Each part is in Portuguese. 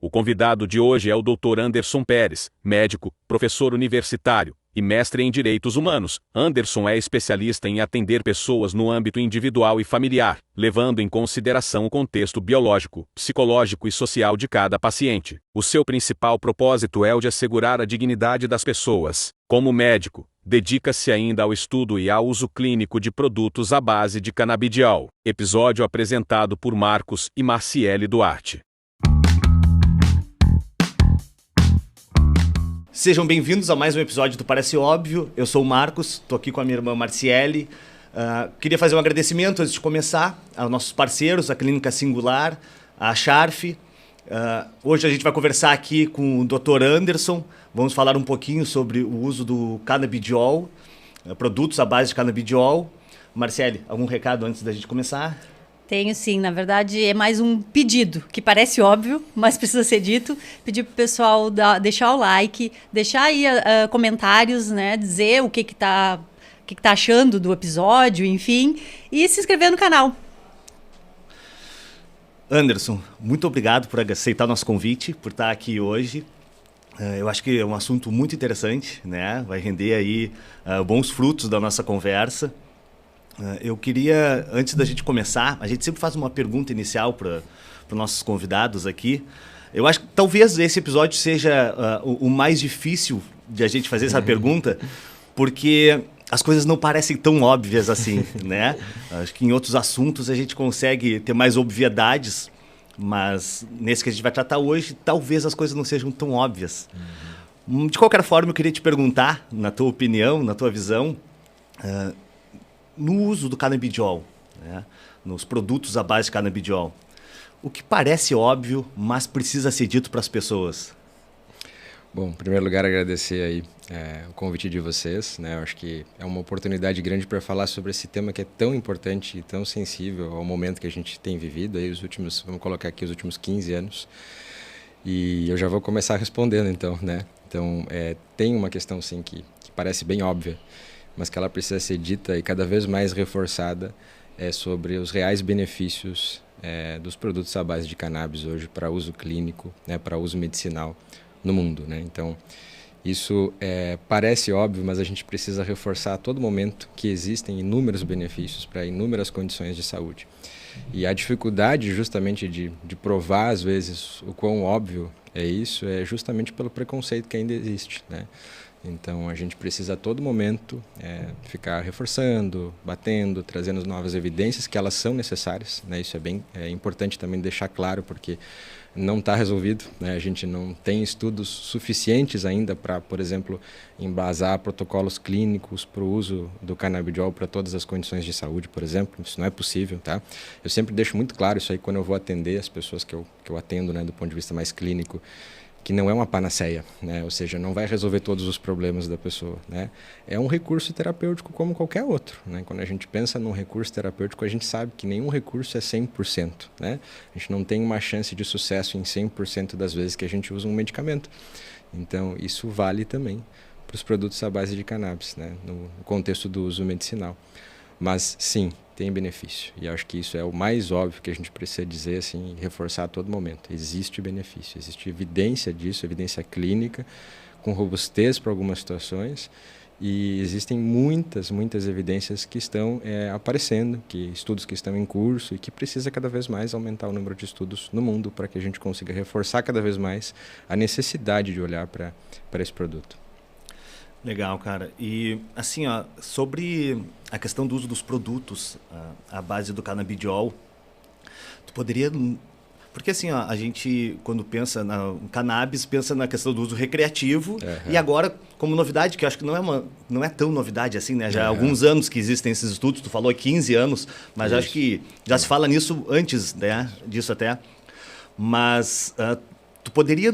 O convidado de hoje é o Dr. Anderson Pérez, médico, professor universitário e mestre em Direitos Humanos. Anderson é especialista em atender pessoas no âmbito individual e familiar, levando em consideração o contexto biológico, psicológico e social de cada paciente. O seu principal propósito é o de assegurar a dignidade das pessoas. Como médico, dedica-se ainda ao estudo e ao uso clínico de produtos à base de canabidiol. Episódio apresentado por Marcos e Marciele Duarte. Sejam bem-vindos a mais um episódio do Parece Óbvio. Eu sou o Marcos, estou aqui com a minha irmã Marciele. Queria fazer um agradecimento antes de começar aos nossos parceiros, a Clínica Singular, a Scharf. Hoje a gente vai conversar aqui com o Dr. Anderson. Vamos falar um pouquinho sobre o uso do canabidiol, produtos à base de canabidiol. Marciele, algum recado antes da gente começar? Tenho sim, na verdade é mais um pedido, que parece óbvio, mas precisa ser dito. Pedir pro pessoal deixar o like, deixar aí comentários, né, dizer o que tá achando do episódio, enfim, e se inscrever no canal. Anderson, muito obrigado por aceitar o nosso convite, por estar aqui hoje. Eu acho que é um assunto muito interessante, né? Vai render aí bons frutos da nossa conversa. Eu queria, antes da gente começar, a gente sempre faz uma pergunta inicial para os nossos convidados aqui. Eu acho que talvez esse episódio seja o mais difícil de a gente fazer essa pergunta, porque as coisas não parecem tão óbvias assim, né? Acho que em outros assuntos a gente consegue ter mais obviedades, mas nesse que a gente vai tratar hoje, talvez as coisas não sejam tão óbvias. De qualquer forma, eu queria te perguntar, na tua opinião, na tua visão, no uso do canabidiol, né, nos produtos à base de canabidiol, o que parece óbvio, mas precisa ser dito para as pessoas? Bom, em primeiro lugar, agradecer aí o convite de vocês, né? Eu acho que é uma oportunidade grande para falar sobre esse tema que é tão importante e tão sensível ao momento que a gente tem vivido aí vamos colocar aqui os últimos 15 anos. E eu já vou começar respondendo então, né? Então, tem uma questão sim que parece bem óbvia, mas que ela precisa ser dita e cada vez mais reforçada sobre os reais benefícios dos produtos à base de cannabis hoje para uso clínico, né, para uso medicinal no mundo, né? Então, isso parece óbvio, mas a gente precisa reforçar a todo momento que existem inúmeros benefícios para inúmeras condições de saúde. E a dificuldade justamente de provar, às vezes, o quão óbvio é isso, é justamente pelo preconceito que ainda existe, né? Então, a gente precisa a todo momento ficar reforçando, batendo, trazendo novas evidências, que elas são necessárias, né? Isso é bem importante também deixar claro, porque não está resolvido, né? A gente não tem estudos suficientes ainda para, por exemplo, embasar protocolos clínicos para o uso do canabidiol para todas as condições de saúde, por exemplo. Isso não é possível, tá? Eu sempre deixo muito claro isso aí quando eu vou atender as pessoas que eu atendo, né, do ponto de vista mais clínico, que não é uma panaceia, né? Ou seja, não vai resolver todos os problemas da pessoa, né? É um recurso terapêutico como qualquer outro, né? Quando a gente pensa num recurso terapêutico, a gente sabe que nenhum recurso é 100%, né? A gente não tem uma chance de sucesso em 100% das vezes que a gente usa um medicamento. Então, isso vale também para os produtos à base de cannabis, né? No contexto do uso medicinal. Mas, sim, tem benefício. E acho que isso é o mais óbvio que a gente precisa dizer assim, e reforçar a todo momento. Existe benefício, existe evidência disso, evidência clínica, com robustez para algumas situações. E existem muitas evidências que estão aparecendo, estudos que estão em curso e que precisa cada vez mais aumentar o número de estudos no mundo para que a gente consiga reforçar cada vez mais a necessidade de olhar para esse produto. Legal, cara. E assim, ó, sobre a questão do uso dos produtos à base do canabidiol, tu poderia... Porque assim, ó, a gente, quando pensa no cannabis, pensa na questão do uso recreativo. E agora, como novidade, que eu acho que não é tão novidade assim, né? Já há alguns anos que existem esses estudos, tu falou 15 anos, mas acho que já se fala nisso antes, né, disso até. Mas tu poderia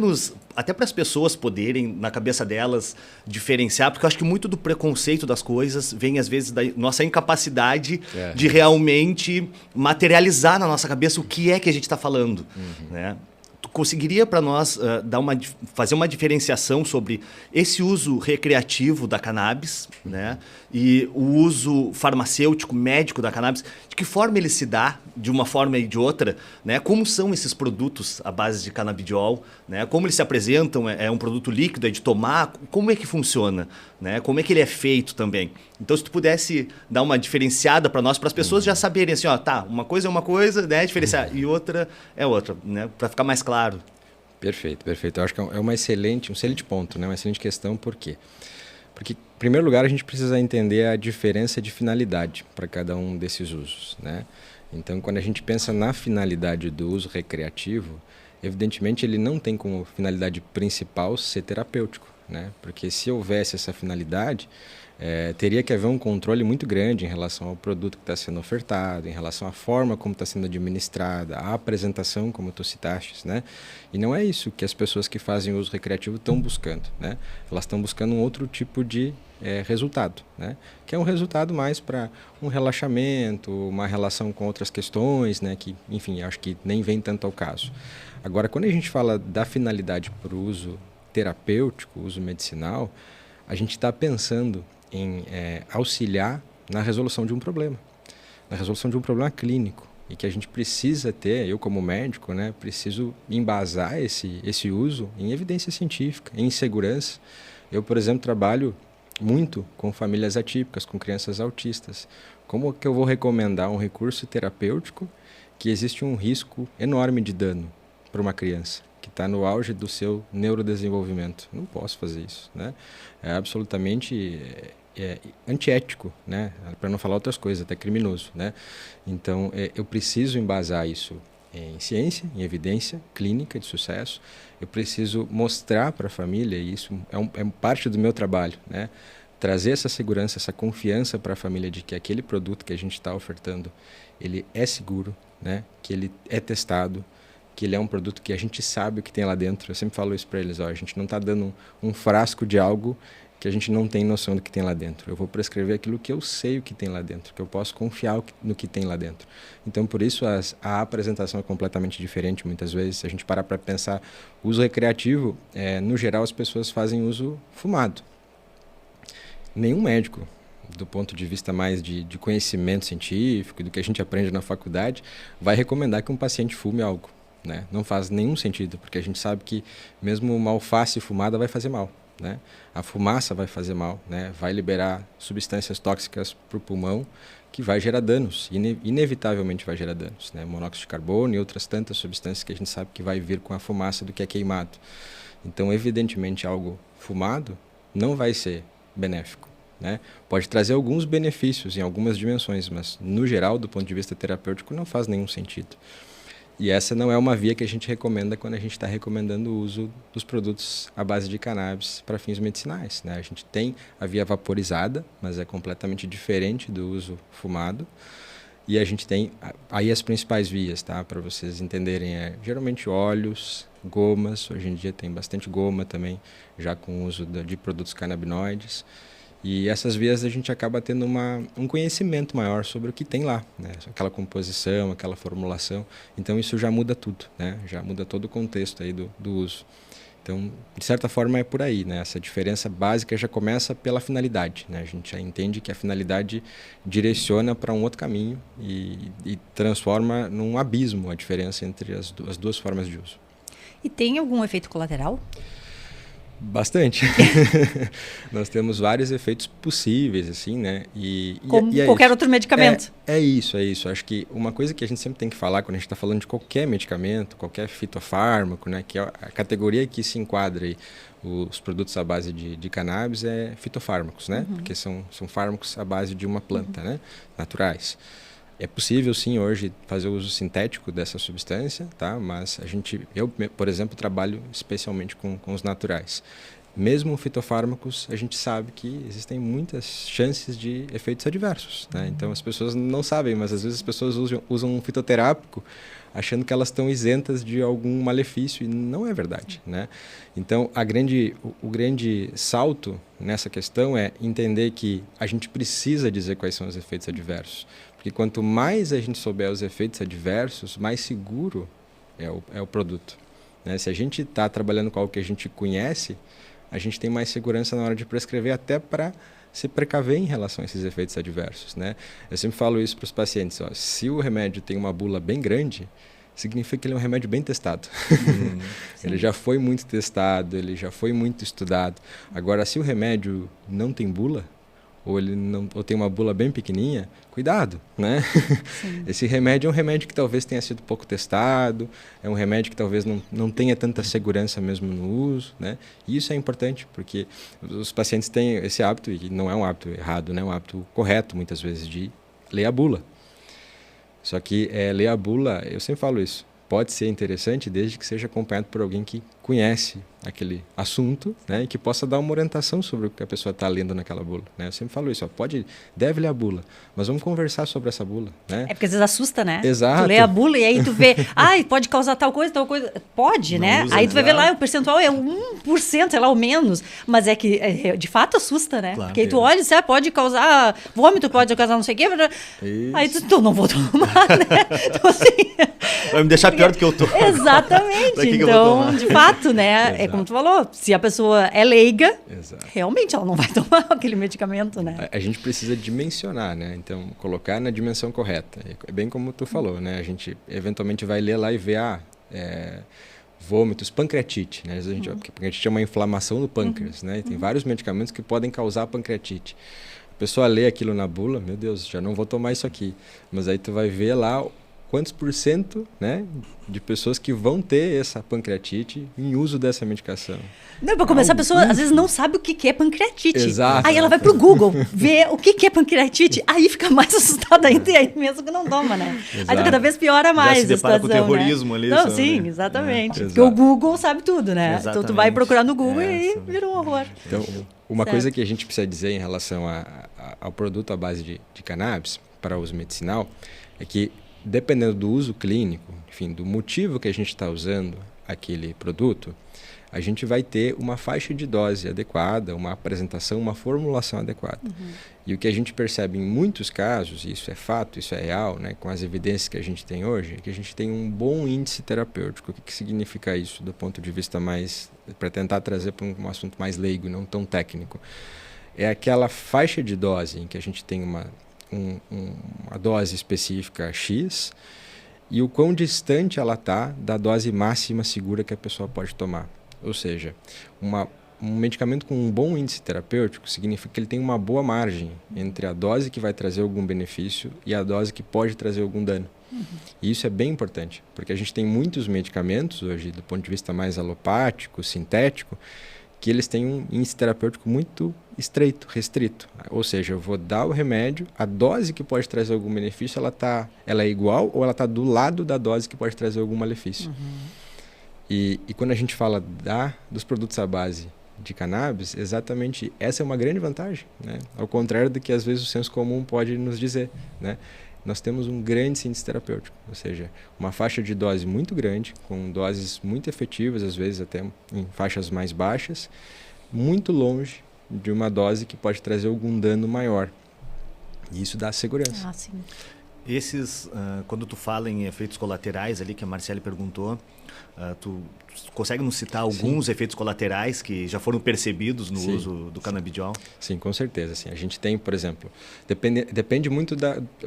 até para as pessoas poderem, na cabeça delas, diferenciar, porque eu acho que muito do preconceito das coisas vem, às vezes, da nossa incapacidade de realmente materializar na nossa cabeça o que é que a gente está falando, né? conseguiria para nós fazer uma diferenciação sobre esse uso recreativo da cannabis, né, e o uso farmacêutico, médico da cannabis, de que forma ele se dá, de uma forma e de outra, né, como são esses produtos à base de canabidiol, né, como eles se apresentam, é um produto líquido, é de tomar, como é que funciona, né, como é que ele é feito também. Então, se tu pudesse dar uma diferenciada para nós, para as pessoas já saberem assim, ó, tá, uma coisa é uma coisa, né, diferenciar, e outra é outra, né, para ficar mais claro. Perfeito, perfeito. Eu acho que é um excelente ponto, né, uma excelente questão, por quê? Porque, em primeiro lugar, a gente precisa entender a diferença de finalidade para cada um desses usos, né? Então, quando a gente pensa na finalidade do uso recreativo, evidentemente ele não tem como finalidade principal ser terapêutico, né? Porque se houvesse essa finalidade, teria que haver um controle muito grande em relação ao produto que está sendo ofertado, em relação à forma como está sendo administrada, a apresentação, como tu citaste, né? E não é isso que as pessoas que fazem uso recreativo estão buscando, né? Elas estão buscando um outro tipo de resultado, né? Que é um resultado mais para um relaxamento, uma relação com outras questões, né? Que, enfim, acho que nem vem tanto ao caso. Agora, quando a gente fala da finalidade para o uso terapêutico, uso medicinal, a gente está pensando em auxiliar na resolução de um problema, na resolução de um problema clínico, e que a gente precisa ter, eu como médico, né, preciso embasar esse uso em evidência científica, em segurança. Eu, por exemplo, trabalho muito com famílias atípicas, com crianças autistas. Como que eu vou recomendar um recurso terapêutico que existe um risco enorme de dano para uma criança que está no auge do seu neurodesenvolvimento? Não posso fazer isso, né? É absolutamente antiético, né? Para não falar outras coisas, até criminoso, né? Então, eu preciso embasar isso em ciência, em evidência clínica de sucesso. Eu preciso mostrar para a família, e isso é parte do meu trabalho, né? Trazer essa segurança, essa confiança para a família de que aquele produto que a gente está ofertando, ele é seguro, né? Que ele é testado, que ele é um produto que a gente sabe o que tem lá dentro. Eu sempre falo isso para eles, ó, a gente não está dando um frasco de algo que a gente não tem noção do que tem lá dentro. Eu vou prescrever aquilo que eu sei o que tem lá dentro, que eu posso confiar no que tem lá dentro. Então, por isso, a apresentação é completamente diferente muitas vezes. Se a gente parar para pensar, uso recreativo, no geral, as pessoas fazem uso fumado. Nenhum médico, do ponto de vista mais de conhecimento científico, do que a gente aprende na faculdade, vai recomendar que um paciente fume algo, né? Não faz nenhum sentido, porque a gente sabe que mesmo uma alface fumada vai fazer mal, né? A fumaça vai fazer mal, né? Vai liberar substâncias tóxicas para o pulmão que vai gerar danos, inevitavelmente vai gerar danos, né? Monóxido de carbono e outras tantas substâncias que a gente sabe que vai vir com a fumaça do que é queimado. Então, evidentemente, algo fumado não vai ser benéfico, né? Pode trazer alguns benefícios em algumas dimensões, mas no geral, do ponto de vista terapêutico, não faz nenhum sentido. E essa não é uma via que a gente recomenda quando a gente está recomendando o uso dos produtos à base de cannabis para fins medicinais, né? A gente tem a via vaporizada, mas é completamente diferente do uso fumado. E a gente tem aí as principais vias, tá? Para vocês entenderem, geralmente óleos, gomas. Hoje em dia tem bastante goma também, já com o uso de produtos canabinoides. E essas vias a gente acaba tendo um conhecimento maior sobre o que tem lá, né? Aquela composição, aquela formulação. Então isso já muda tudo, né? Já muda todo o contexto aí do uso. Então, de certa forma é por aí, né? Essa diferença básica já começa pela finalidade, né? A gente já entende que a finalidade direciona para um outro caminho e transforma num abismo a diferença entre as duas formas de uso. E tem algum efeito colateral? Bastante. Nós temos vários efeitos possíveis, assim, né? Como qualquer outro medicamento. É isso. Acho que uma coisa que a gente sempre tem que falar quando a gente está falando de qualquer medicamento, qualquer fitofármaco, né? Que é a categoria que se enquadra aí, os produtos à base de cannabis é fitofármacos, né? Porque são fármacos à base de uma planta, né? Naturais. É possível, sim, hoje fazer o uso sintético dessa substância, tá? Mas eu, por exemplo, trabalho especialmente com os naturais. Mesmo fitofármacos, a gente sabe que existem muitas chances de efeitos adversos, né? Então, as pessoas não sabem, mas às vezes as pessoas usam um fitoterápico achando que elas estão isentas de algum malefício, e não é verdade, né? Então, o grande salto nessa questão é entender que a gente precisa dizer quais são os efeitos adversos. Porque quanto mais a gente souber os efeitos adversos, mais seguro é o produto. né? Se a gente está trabalhando com algo que a gente conhece, a gente tem mais segurança na hora de prescrever, até para se precaver em relação a esses efeitos adversos, né? Eu sempre falo isso para os pacientes, ó, se o remédio tem uma bula bem grande, significa que ele é um remédio bem testado. Ele já foi muito testado, ele já foi muito estudado. Agora, se o remédio não tem bula, ou tem uma bula bem pequenininha, cuidado, né? Esse remédio é um remédio que talvez tenha sido pouco testado, é um remédio que talvez não tenha tanta segurança mesmo no uso, né? E isso é importante, porque os pacientes têm esse hábito, e não é um hábito errado, né? É um hábito correto, muitas vezes, de ler a bula. Só que ler a bula, eu sempre falo isso, pode ser interessante desde que seja acompanhado por alguém que conhece aquele assunto, né, e que possa dar uma orientação sobre o que a pessoa está lendo naquela bula, né? Eu sempre falo isso, ó, deve ler a bula, mas vamos conversar sobre essa bula, né? É porque às vezes assusta, né? Exato. Tu lê a bula e aí tu vê, pode causar tal coisa. Pode, Não né? usa, Aí tu vai ver exato. lá, o percentual é 1%, sei lá, ou menos, mas é que de fato assusta, né? Claro. Porque aí tu olha e diz, pode causar vômito, pode causar não sei o quê, aí tu não vou tomar, né? Então assim... Vai me deixar pior do que eu tô. Exatamente, Daqui que eu vou então, tomar. de fato, né? É como tu falou, se a pessoa é leiga, Exato. realmente ela não vai tomar aquele medicamento, né? A gente precisa dimensionar, né? Então, colocar na dimensão correta. É bem como tu falou, né? A gente eventualmente vai ler lá e ver, vômitos, pancreatite, né? Porque a pancreatite é uma inflamação do pâncreas, né? E tem vários medicamentos que podem causar pancreatite. A pessoa lê aquilo na bula, meu Deus, já não vou tomar isso aqui. Mas aí tu vai ver lá quantos %, né, de pessoas que vão ter essa pancreatite em uso dessa medicação. Não, para começar, a pessoa às vezes não sabe o que é pancreatite. Exato. Aí ela vai pro Google ver o que é pancreatite, aí fica mais assustada ainda, e aí mesmo que não toma, né? Exato. Aí cada vez piora mais se depara a com o situação, terrorismo né? ali, Não, só, sim, né? exatamente. É. Porque o Google sabe tudo, né? Então tu vai Exatamente. procurar no Google e Essa, vira um horror. Então, uma Certo. coisa que a gente precisa dizer em relação ao produto à base de cannabis para uso medicinal é que, dependendo do uso clínico, enfim, do motivo que a gente está usando aquele produto, a gente vai ter uma faixa de dose adequada, uma apresentação, uma formulação adequada. E o que a gente percebe em muitos casos, e isso é fato, isso é real, né, com as evidências que a gente tem hoje, é que a gente tem um bom índice terapêutico. O que significa isso do ponto de vista mais, para tentar trazer para um assunto mais leigo, não tão técnico? É aquela faixa de dose em que a gente tem uma dose específica X e o quão distante ela está da dose máxima segura que a pessoa pode tomar. Ou seja, um medicamento com um bom índice terapêutico significa que ele tem uma boa margem entre a dose que vai trazer algum benefício e a dose que pode trazer algum dano. E isso é bem importante, porque a gente tem muitos medicamentos hoje, do ponto de vista mais alopático, sintético, que eles têm um índice terapêutico muito estreito, restrito. Ou seja, eu vou dar o remédio, a dose que pode trazer algum benefício, ela é igual ou ela está do lado da dose que pode trazer algum malefício. E quando a gente fala dos produtos à base de cannabis, exatamente essa é uma grande vantagem, né? Ao contrário do que às vezes o senso comum pode nos dizer, né? Nós temos um grande índice terapêutico, ou seja, uma faixa de dose muito grande, com doses muito efetivas, às vezes até em faixas mais baixas, muito longe de uma dose que pode trazer algum dano maior. E isso dá segurança. Ah, sim. Esses, quando tu fala em efeitos colaterais ali, que a Marcele perguntou, tu consegue nos citar alguns efeitos colaterais que já foram percebidos no uso do canabidiol? Sim, com certeza. Sim. A gente tem, por exemplo, depende muito,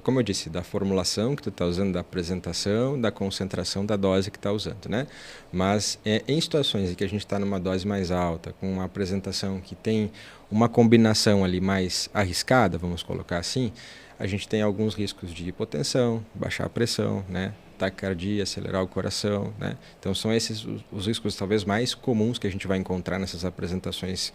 como eu disse, da formulação que tu está usando, da apresentação, da concentração da dose que está usando, né? Mas em situações em que a gente está numa dose mais alta, com uma apresentação que tem uma combinação ali mais arriscada, vamos colocar assim, a gente tem alguns riscos de hipotensão, baixar a pressão, né? Taquicardia, acelerar o coração, né? Então são esses os riscos talvez mais comuns que a gente vai encontrar nessas apresentações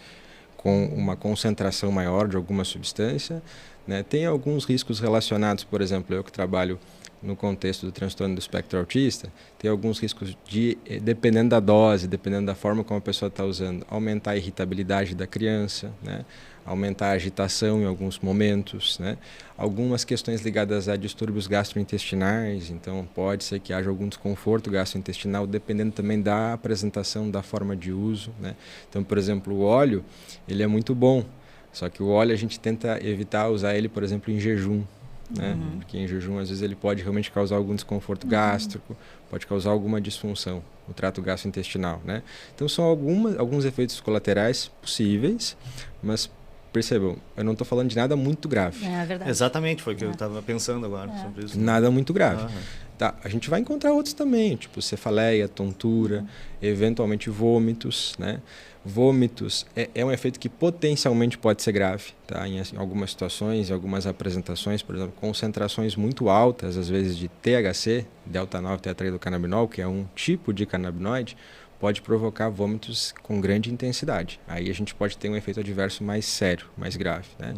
com uma concentração maior de alguma substância, né? Tem alguns riscos relacionados, por exemplo, eu que trabalho no contexto do transtorno do espectro autista, tem alguns riscos de, dependendo da dose, dependendo da forma como a pessoa está usando, aumentar a irritabilidade da criança, né? Aumentar a agitação em alguns momentos, né? Algumas questões ligadas a distúrbios gastrointestinais, então pode ser que haja algum desconforto gastrointestinal, dependendo também da apresentação, da forma de uso, né? Então, por exemplo, o óleo, ele é muito bom, só que o óleo a gente tenta evitar usar ele, por exemplo, em jejum, né? Porque em jejum, às vezes, ele pode realmente causar algum desconforto gástrico, pode causar alguma disfunção no trato gastrointestinal, né? Então, são alguns efeitos colaterais possíveis, mas percebam, eu não estou falando de nada muito grave. É verdade. Exatamente, foi o que eu estava pensando agora sobre isso. Nada muito grave. Tá, a gente vai encontrar outros também, tipo cefaleia, tontura, eventualmente vômitos, né? Vômitos é um efeito que potencialmente pode ser grave, tá? Em algumas situações, em algumas apresentações, por exemplo, concentrações muito altas, às vezes de THC, delta-9-tetraidrocannabinol, que é um tipo de canabinoide, pode provocar vômitos com grande intensidade. Aí a gente pode ter um efeito adverso mais sério, mais grave, né?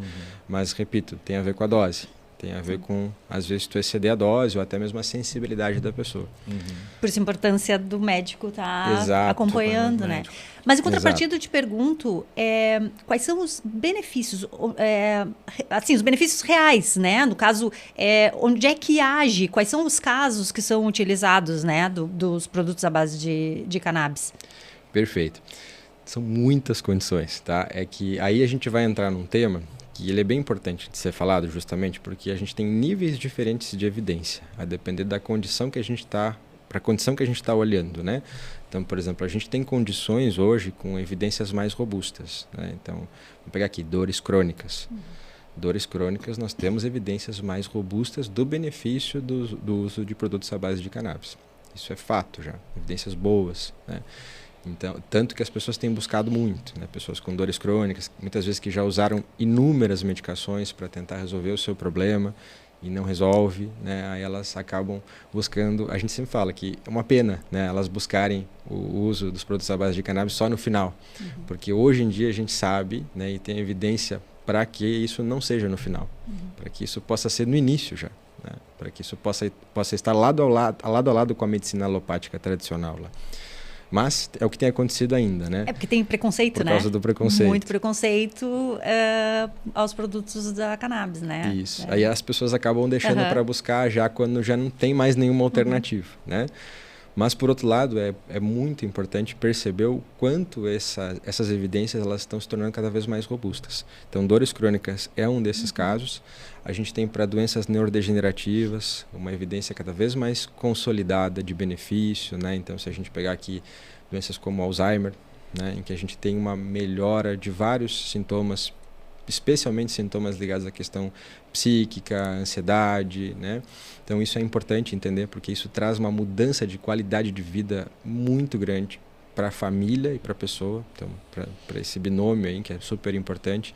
Mas, repito, tem a ver com a dose. Tem a ver com, às vezes, tu exceder a dose ou até mesmo a sensibilidade da pessoa. Por isso a importância do médico estar acompanhando, né? Mas em contrapartida eu te pergunto, quais são os benefícios, assim, os benefícios reais, né? No caso, onde é que age, quais são os casos que são utilizados, né? Dos produtos à base de cannabis. Perfeito. São muitas condições, tá? É que aí a gente vai entrar num tema que ele é bem importante de ser falado justamente porque a gente tem níveis diferentes de evidência, a depender da condição que a gente está, para a condição que a gente está olhando, né? Então, por exemplo, a gente tem condições hoje com evidências mais robustas, né? Então, vamos pegar aqui, dores crônicas. Dores crônicas, nós temos evidências mais robustas do benefício do uso de produtos à base de cannabis. Isso é fato já, evidências boas, né? Então, tanto que as pessoas têm buscado muito, né? Pessoas com dores crônicas, muitas vezes que já usaram inúmeras medicações para tentar resolver o seu problema e não resolve, né? Aí elas acabam buscando, a gente sempre fala que é uma pena, né? Elas buscarem o uso dos produtos à base de cannabis só no final, porque hoje em dia a gente sabe, né? E tem evidência para que isso não seja no final, para que isso possa ser no início já, né? Para que isso possa estar lado a lado com a medicina alopática tradicional lá. Mas é o que tem acontecido ainda, né? É porque tem preconceito, né? Por causa do preconceito. Muito preconceito aos produtos da cannabis, né? Isso. Aí as pessoas acabam deixando para buscar já quando já não tem mais nenhuma alternativa, né? Mas, por outro lado, é muito importante perceber o quanto essas evidências elas estão se tornando cada vez mais robustas. Então, dores crônicas é um desses casos. A gente tem para doenças neurodegenerativas uma evidência cada vez mais consolidada de benefício, né? Então, se a gente pegar aqui doenças como Alzheimer, né? Em que a gente tem uma melhora de vários sintomas, especialmente sintomas ligados à questão psíquica, ansiedade, né? Então isso é importante entender porque isso traz uma mudança de qualidade de vida muito grande para a família e para a pessoa, então para esse binômio aí que é super importante.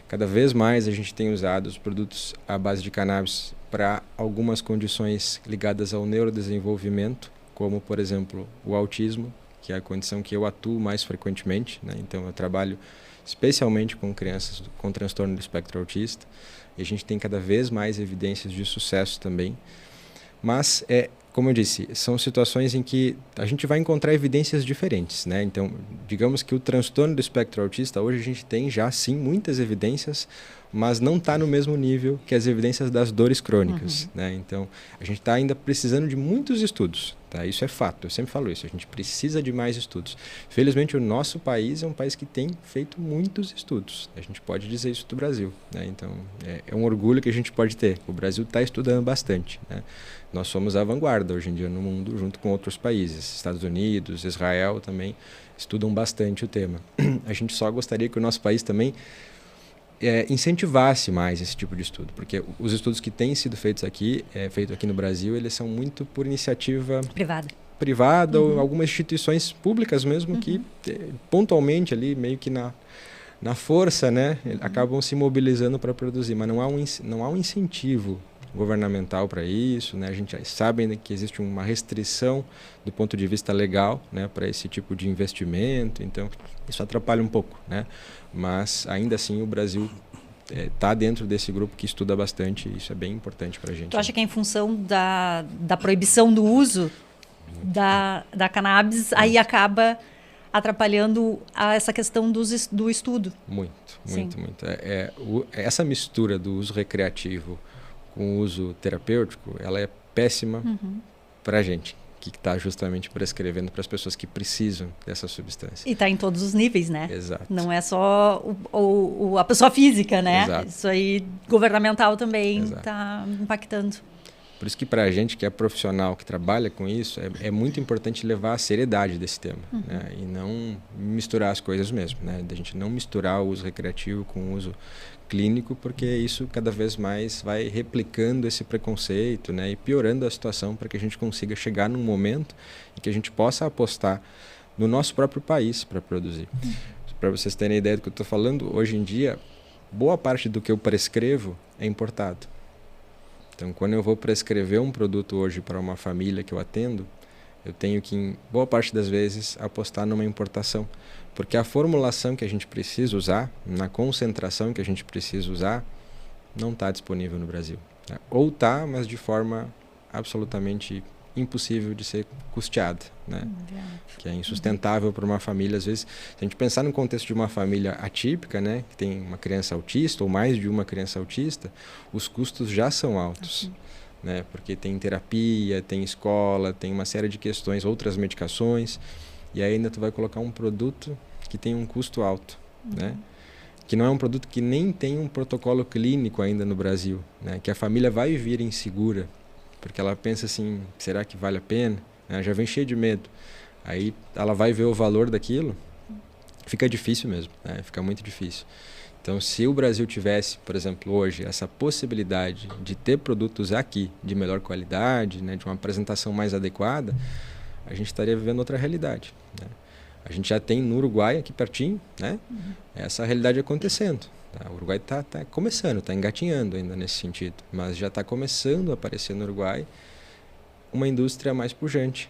Cada vez mais a gente tem usado os produtos à base de cannabis para algumas condições ligadas ao neurodesenvolvimento, como por exemplo o autismo, que é a condição que eu atuo mais frequentemente, né? Então eu trabalho especialmente com crianças com transtorno do espectro autista, e a gente tem cada vez mais evidências de sucesso também. Mas, como eu disse, são situações em que a gente vai encontrar evidências diferentes, né? Então, digamos que o transtorno do espectro autista, hoje a gente tem já, sim, muitas evidências, mas não está no mesmo nível que as evidências das dores crônicas, né? Então, a gente está ainda precisando de muitos estudos, tá? Isso é fato, eu sempre falo isso, a gente precisa de mais estudos. Felizmente, o nosso país é um país que tem feito muitos estudos, a gente pode dizer isso do Brasil, né? Então, é um orgulho que a gente pode ter, o Brasil está estudando bastante, né? Nós somos a vanguarda hoje em dia no mundo, junto com outros países, Estados Unidos, Israel também estudam bastante o tema. A gente só gostaria que o nosso país também incentivasse mais esse tipo de estudo, porque os estudos que têm sido feitos aqui, feito aqui no Brasil, eles são muito por iniciativa privada ou algumas instituições públicas mesmo que pontualmente ali meio que na força, né, acabam se mobilizando para produzir, mas não há um incentivo governamental para isso, né? A gente sabe que existe uma restrição do ponto de vista legal, né, para esse tipo de investimento, então isso atrapalha um pouco, né? Mas ainda assim o Brasil está dentro desse grupo que estuda bastante e isso é bem importante para a gente. Tu acha que é em função da proibição do uso da cannabis, aí acaba atrapalhando essa questão do estudo? Muito. Essa mistura do uso recreativo com o uso terapêutico, ela é péssima para a gente, que está justamente prescrevendo para as pessoas que precisam dessa substância. E está em todos os níveis, né? Exato. Não é só a pessoa física, né? Exato. Isso aí, governamental também Exato. está impactando. Por isso que para a gente que é profissional, que trabalha com isso, é muito importante levar a seriedade desse tema, né? E não misturar as coisas mesmo, né? A gente não misturar o uso recreativo com o uso clínico, porque isso cada vez mais vai replicando esse preconceito, né? E piorando a situação para que a gente consiga chegar num momento em que a gente possa apostar no nosso próprio país para produzir. Para vocês terem ideia do que eu estou falando, hoje em dia, boa parte do que eu prescrevo é importado. Então, quando eu vou prescrever um produto hoje para uma família que eu atendo, eu tenho que, em boa parte das vezes, apostar numa importação. Porque a formulação que a gente precisa usar, na concentração que a gente precisa usar, não está disponível no Brasil, né? Ou está, mas de forma absolutamente impossível de ser custeada, né? Que é insustentável para uma família. Às vezes, se a gente pensar no contexto de uma família atípica, né, que tem uma criança autista ou mais de uma criança autista, os custos já são altos, né? Porque tem terapia, tem escola, tem uma série de questões, outras medicações, e aí ainda tu vai colocar um produto que tem um custo alto, né? Que não é um produto que nem tem um protocolo clínico ainda no Brasil, né? Que a família vai vir insegura, porque ela pensa assim, será que vale a pena? Ela já vem cheia de medo. Aí ela vai ver o valor daquilo, fica difícil mesmo, né? Fica muito difícil. Então, se o Brasil tivesse, por exemplo, hoje, essa possibilidade de ter produtos aqui de melhor qualidade, né? De uma apresentação mais adequada, a gente estaria vivendo outra realidade, né? A gente já tem no Uruguai, aqui pertinho, né? Essa realidade acontecendo. Tá? O Uruguai está começando, está engatinhando ainda nesse sentido, mas já está começando a aparecer no Uruguai uma indústria mais pujante,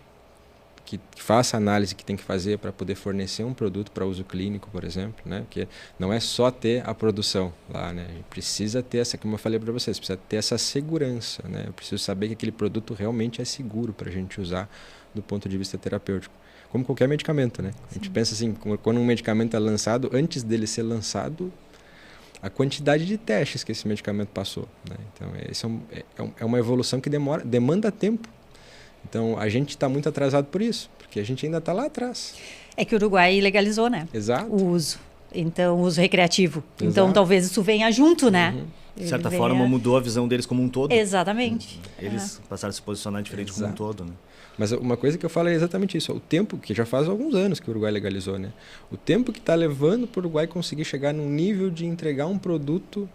que faça a análise que tem que fazer para poder fornecer um produto para uso clínico, por exemplo, né? Porque não é só ter a produção lá, né? A gente precisa ter essa, como eu falei para vocês, precisa ter essa segurança, né? Eu preciso saber que aquele produto realmente é seguro para a gente usar do ponto de vista terapêutico. Como qualquer medicamento, né? A gente pensa assim, quando um medicamento é lançado, antes dele ser lançado, a quantidade de testes que esse medicamento passou, né? Então, esse é uma evolução que demanda tempo. Então, a gente está muito atrasado por isso, porque a gente ainda está lá atrás. É que o Uruguai legalizou, né? Exato. O uso. Então, o uso recreativo. Exato. Então, talvez isso venha junto, né? De certa forma, mudou a visão deles como um todo. Exatamente. Eles passaram a se posicionar diferente como um todo, né? Mas uma coisa que eu falo é exatamente isso. O tempo, que já faz alguns anos que o Uruguai legalizou, né? O tempo que está levando para o Uruguai conseguir chegar num nível de entregar um produto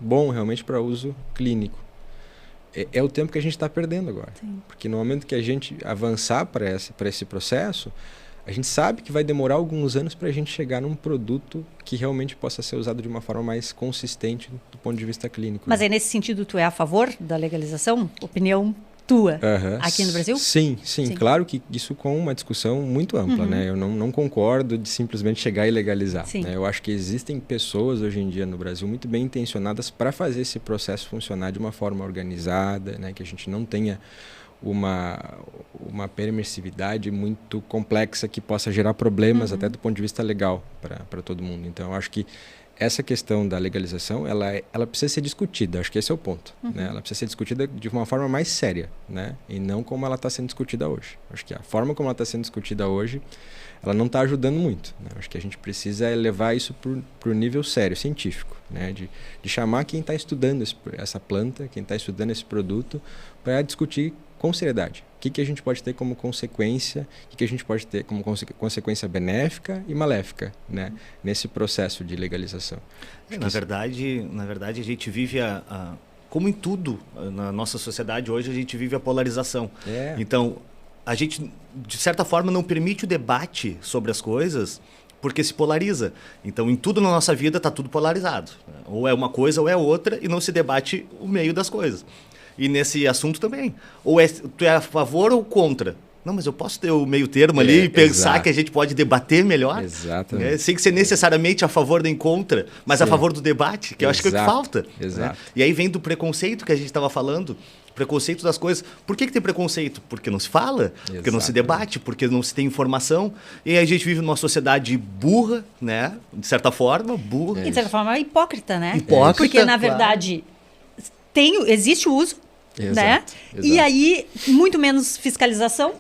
bom realmente para uso clínico. É o tempo que a gente está perdendo agora. Sim. Porque no momento que a gente avançar para esse processo, a gente sabe que vai demorar alguns anos para a gente chegar num produto que realmente possa ser usado de uma forma mais consistente do ponto de vista clínico. Mas aí, nesse sentido, tu é a favor da legalização? Opinião tua aqui no Brasil? Sim. Claro que isso com uma discussão muito ampla, né? Eu não concordo de simplesmente chegar e legalizar, né? Eu acho que existem pessoas hoje em dia no Brasil muito bem intencionadas para fazer esse processo funcionar de uma forma organizada, né? Que a gente não tenha uma permissividade muito complexa que possa gerar problemas até do ponto de vista legal para todo mundo. Então, eu acho que essa questão da legalização, ela precisa ser discutida, acho que esse é o ponto, né? Ela precisa ser discutida de uma forma mais séria, né? E não como ela está sendo discutida hoje. Acho que a forma como ela está sendo discutida hoje, ela não está ajudando muito, né? Acho que a gente precisa levar isso para o nível sério, científico, né? De chamar quem está estudando essa planta, quem está estudando esse produto, para discutir com seriedade. O que a gente pode ter como consequência, o que a gente pode ter como consequência benéfica e maléfica, né? Nesse processo de legalização. Na verdade, a gente vive como em tudo na nossa sociedade hoje, a gente vive a polarização. Então, a gente, de certa forma, não permite o debate sobre as coisas porque se polariza. Então, em tudo na nossa vida está tudo polarizado. Ou é uma coisa ou é outra e não se debate o meio das coisas. E nesse assunto também. Ou tu é a favor ou contra? Não, mas eu posso ter o meio termo ali e pensar que a gente pode debater melhor. Exatamente. Sem ser necessariamente a favor nem contra, mas a favor do debate, que eu acho que é o que falta. Exato. Né? E aí vem do preconceito que a gente estava falando, preconceito das coisas. Por que tem preconceito? Porque não se fala, porque não se debate, porque não se tem informação. E aí a gente vive numa sociedade burra, né? De certa forma, burra. E de certa forma hipócrita, né? Hipócrita, porque, na verdade, existe o uso, né? E aí, muito menos fiscalização,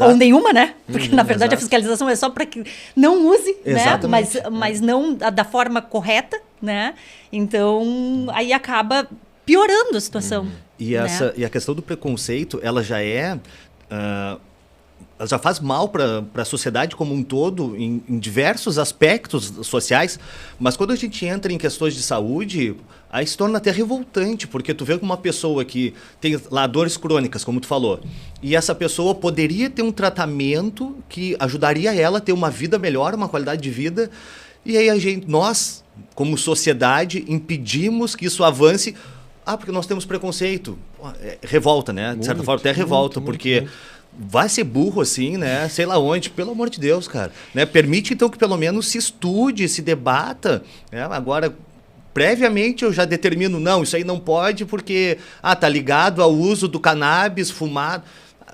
Ou nenhuma, né? Porque, na verdade, exato. a fiscalização é só para que não use, né? Exatamente. Mas não da forma correta, né? Então, aí acaba piorando a situação. E, e a questão do preconceito, ela já ela já faz mal para a sociedade como um todo, em diversos aspectos sociais, mas quando a gente entra em questões de saúde, aí se torna até revoltante, porque tu vê uma pessoa que tem lá dores crônicas, como tu falou, e essa pessoa poderia ter um tratamento que ajudaria ela a ter uma vida melhor, uma qualidade de vida, e aí nós, como sociedade, impedimos que isso avance. Porque nós temos preconceito. Revolta, né? De certa forma, até revolta, porque vai ser burro assim, né? Sei lá onde, pelo amor de Deus, cara. Né? Permite, então, que pelo menos se estude, se debata. Né? Agora, previamente, eu já determino, não, isso aí não pode porque tá ligado ao uso do cannabis fumado.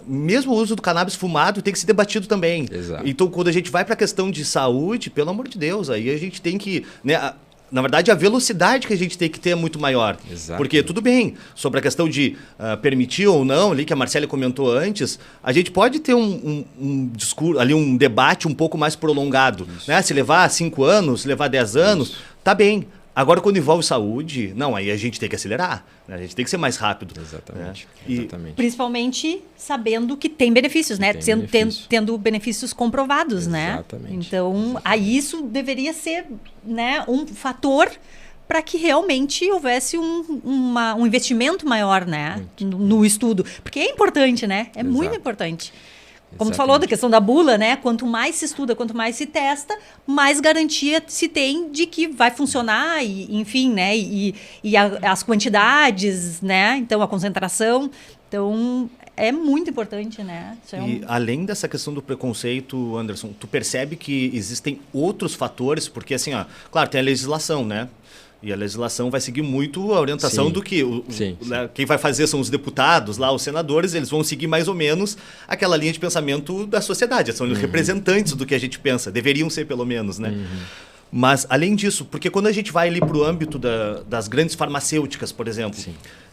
Mesmo o uso do cannabis fumado tem que ser debatido também. Exato. Então, quando a gente vai para a questão de saúde, pelo amor de Deus, aí a gente tem que... Né, na verdade, a velocidade que a gente tem que ter é muito maior. Exato. Porque, tudo bem, sobre a questão de permitir ou não, ali que a Marcélia comentou antes, a gente pode ter um discurso, ali um debate um pouco mais prolongado. Né? Se levar 5 anos, se levar 10 anos, tá bem. Agora, quando envolve saúde, não, aí a gente tem que acelerar. Né? A gente tem que ser mais rápido. Exatamente. Né? Exatamente. Principalmente sabendo que tem benefícios, né? Tendo benefícios comprovados, Exatamente. né? Então, aí isso deveria ser, né, um fator para que realmente houvesse um investimento maior, né, no estudo. Porque é importante, né? É muito importante. Como tu falou da questão da bula, né? Quanto mais se estuda, quanto mais se testa, mais garantia se tem de que vai funcionar, e, enfim, né? As quantidades, né? Então, a concentração. Então, é muito importante, né? E além dessa questão do preconceito, Anderson, tu percebe que existem outros fatores? Porque, assim, claro, tem a legislação, né? E a legislação vai seguir muito a orientação do que quem vai fazer são os deputados, lá os senadores, eles vão seguir mais ou menos aquela linha de pensamento da sociedade, são representantes do que a gente pensa, deveriam ser pelo menos, né? Mas, além disso, porque quando a gente vai ali para o âmbito das grandes farmacêuticas, por exemplo,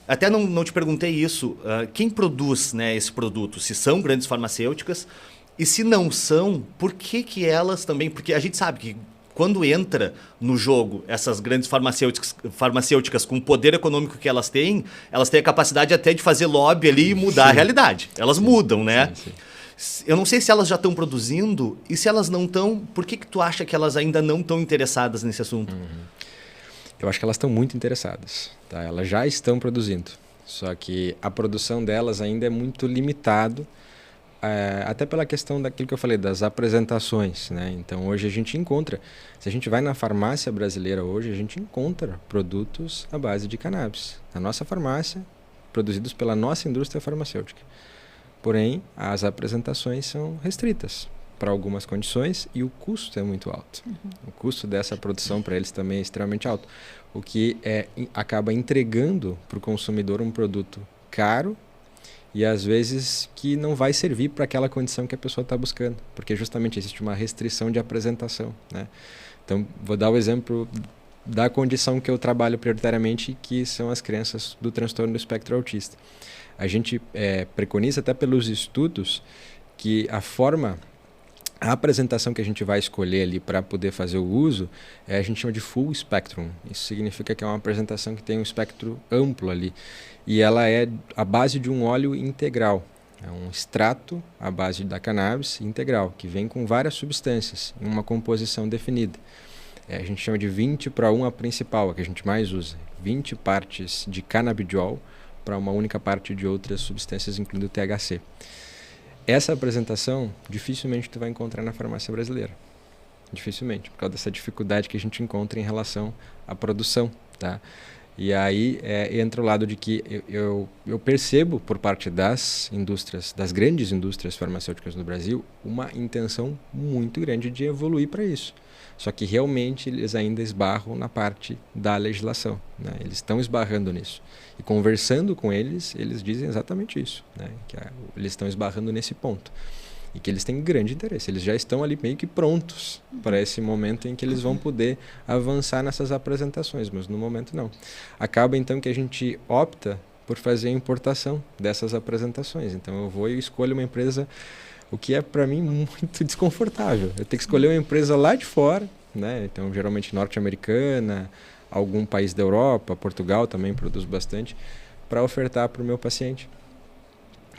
até não te perguntei isso, quem produz, né, esse produto? Se são grandes farmacêuticas, e se não são, por que elas também... Porque a gente sabe que quando entra no jogo essas grandes farmacêuticas com o poder econômico que elas têm a capacidade até de fazer lobby ali e mudar a realidade. Elas mudam, né? Eu não sei se elas já estão produzindo, e se elas não estão, por que tu acha que elas ainda não estão interessadas nesse assunto? Eu acho que elas estão muito interessadas. Tá? Elas já estão produzindo, só que a produção delas ainda é muito limitado, até pela questão daquilo que eu falei, das apresentações, né? Então, hoje a gente encontra, se a gente vai na farmácia brasileira hoje, a gente encontra produtos à base de cannabis. Na nossa farmácia, produzidos pela nossa indústria farmacêutica. Porém, as apresentações são restritas para algumas condições e o custo é muito alto. O custo dessa produção para eles também é extremamente alto, o que acaba entregando para o consumidor um produto caro, e às vezes que não vai servir para aquela condição que a pessoa está buscando, porque justamente existe uma restrição de apresentação, né? Então, vou dar o exemplo da condição que eu trabalho prioritariamente, que são as crianças do transtorno do espectro autista. A gente preconiza até pelos estudos que a apresentação que a gente vai escolher ali para poder fazer o uso, a gente chama de full spectrum. Isso significa que é uma apresentação que tem um espectro amplo ali. E ela é a base de um óleo integral. É um extrato à base da cannabis integral, que vem com várias substâncias, em uma composição definida. A gente chama de 20:1 a principal, a que a gente mais usa. 20 partes de canabidiol para uma única parte de outras substâncias, incluindo o THC. Essa apresentação, dificilmente tu vai encontrar na farmácia brasileira. Dificilmente, por causa dessa dificuldade que a gente encontra em relação à produção, tá? E aí entra o lado de que eu percebo por parte das indústrias, das grandes indústrias farmacêuticas no Brasil, uma intenção muito grande de evoluir para isso. Só que realmente eles ainda esbarram na parte da legislação, né? Eles estão esbarrando nisso. E conversando com eles, eles dizem exatamente isso, né? Que eles estão esbarrando nesse ponto. E que eles têm grande interesse. Eles já estão ali meio que prontos para esse momento em que eles vão poder avançar nessas apresentações, mas no momento não. Acaba então que a gente opta por fazer a importação dessas apresentações. Então eu vou e escolho uma empresa o que é para mim muito desconfortável. Eu tenho que escolher uma empresa lá de fora, né? Então geralmente norte-americana, algum país da Europa, Portugal também produz bastante, para ofertar para o meu paciente.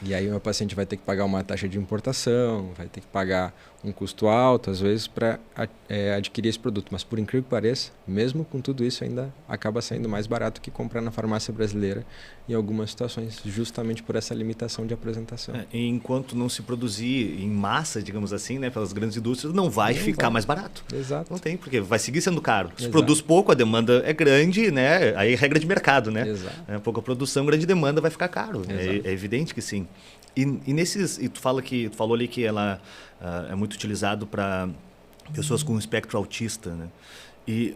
E aí o meu paciente vai ter que pagar uma taxa de importação, vai ter que pagar um custo alto, às vezes, para adquirir esse produto. Mas, por incrível que pareça, mesmo com tudo isso, ainda acaba saindo mais barato que comprar na farmácia brasileira em algumas situações, justamente por essa limitação de apresentação. Enquanto não se produzir em massa, digamos assim, né, pelas grandes indústrias, não vai ficar mais barato. Exato. Não tem, porque vai seguir sendo caro. Se Exato. produz pouco, a demanda é grande, né? Aí é regra de mercado, né? Exato. Pouca produção, grande demanda, vai ficar caro. Exato. É evidente que sim. E tu falou ali que ela é muito utilizado para pessoas com espectro autista, né? E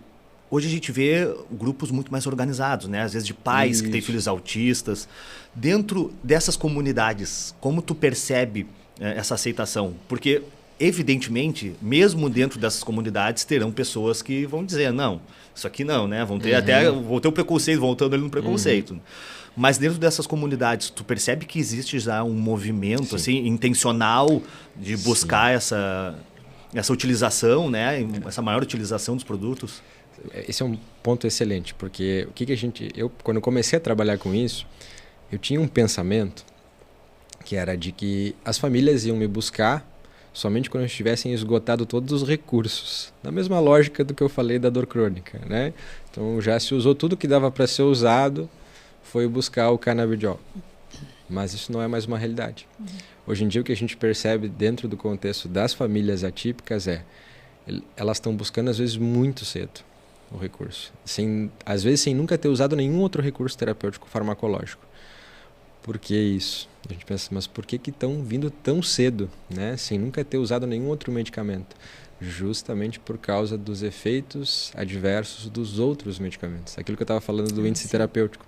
hoje a gente vê grupos muito mais organizados, né? Às vezes de pais que têm filhos autistas. Dentro dessas comunidades, como tu percebe essa aceitação? Porque, evidentemente, mesmo dentro dessas comunidades, terão pessoas que vão dizer, não, isso aqui não, né? Vão ter vão ter o preconceito, voltando ali no preconceito. Mas dentro dessas comunidades, tu percebe que existe já um movimento assim, intencional de buscar essa utilização, né? Essa maior utilização dos produtos? Esse é um ponto excelente, porque quando eu comecei a trabalhar com isso, eu tinha um pensamento que era de que as famílias iam me buscar somente quando estivessem esgotado todos os recursos. Na mesma lógica do que eu falei da dor crônica, né? Então já se usou tudo que dava para ser usado, foi buscar o canabidiol. Mas isso não é mais uma realidade. Hoje em dia o que a gente percebe dentro do contexto das famílias atípicas elas estão buscando às vezes muito cedo o recurso. Às vezes sem nunca ter usado nenhum outro recurso terapêutico farmacológico. Por que isso? A gente pensa, mas por que estão vindo tão cedo, né? Sem nunca ter usado nenhum outro medicamento? Justamente por causa dos efeitos adversos dos outros medicamentos. Aquilo que eu estava falando do índice terapêutico.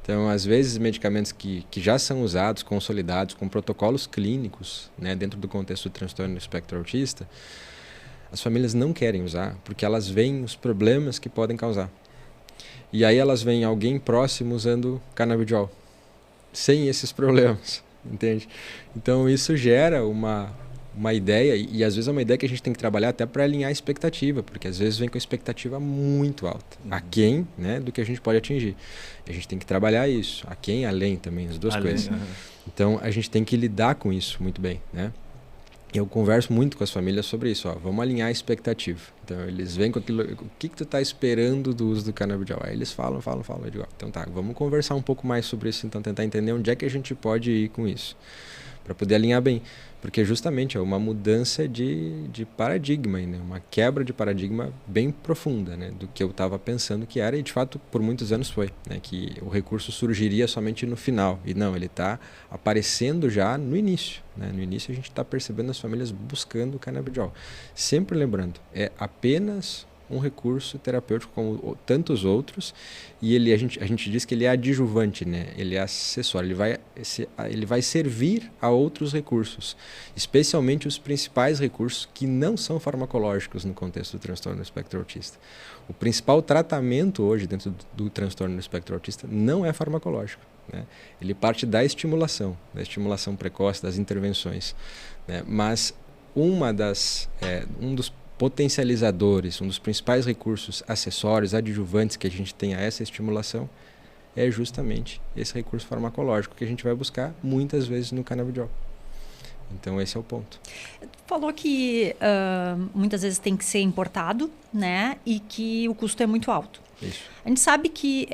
Então, às vezes, medicamentos que já são usados, consolidados, com protocolos clínicos, né, dentro do contexto do transtorno do espectro autista, as famílias não querem usar porque elas veem os problemas que podem causar. E aí elas veem alguém próximo usando canabidiol, sem esses problemas, entende? Então, isso gera uma ideia, e às vezes é uma ideia que a gente tem que trabalhar até para alinhar a expectativa, porque às vezes vem com a expectativa muito alta, aquém, né, do que a gente pode atingir. E a gente tem que trabalhar isso, aquém e além também, as duas coisas. Então a gente tem que lidar com isso muito bem, né? Eu converso muito com as famílias sobre isso, vamos alinhar a expectativa. Então eles vêm com aquilo, o que tu está esperando do uso do canabidiol? Aí eles falam, eu digo, então tá, vamos conversar um pouco mais sobre isso, então tentar entender onde é que a gente pode ir com isso, para poder alinhar bem. Porque justamente é uma mudança de paradigma, né? Uma quebra de paradigma bem profunda, né? Do que eu estava pensando que era, e de fato por muitos anos foi, né? Que o recurso surgiria somente no final, e não, ele está aparecendo já no início, né? No início a gente está percebendo as famílias buscando o canabidiol. Sempre lembrando, é apenas um recurso terapêutico como tantos outros, e a gente diz que ele é adjuvante, né? Ele é acessório, ele vai servir a outros recursos, especialmente os principais recursos que não são farmacológicos no contexto do transtorno do espectro autista. O principal tratamento hoje dentro do transtorno do espectro autista não é farmacológico, né? Ele parte da estimulação precoce, das intervenções, né? Mas um dos potencializadores, um dos principais recursos acessórios, adjuvantes que a gente tem a essa estimulação é justamente esse recurso farmacológico que a gente vai buscar muitas vezes no canabidiol. Então esse é o ponto. Tu falou que muitas vezes tem que ser importado, né? E que o custo é muito alto. Isso. A gente sabe que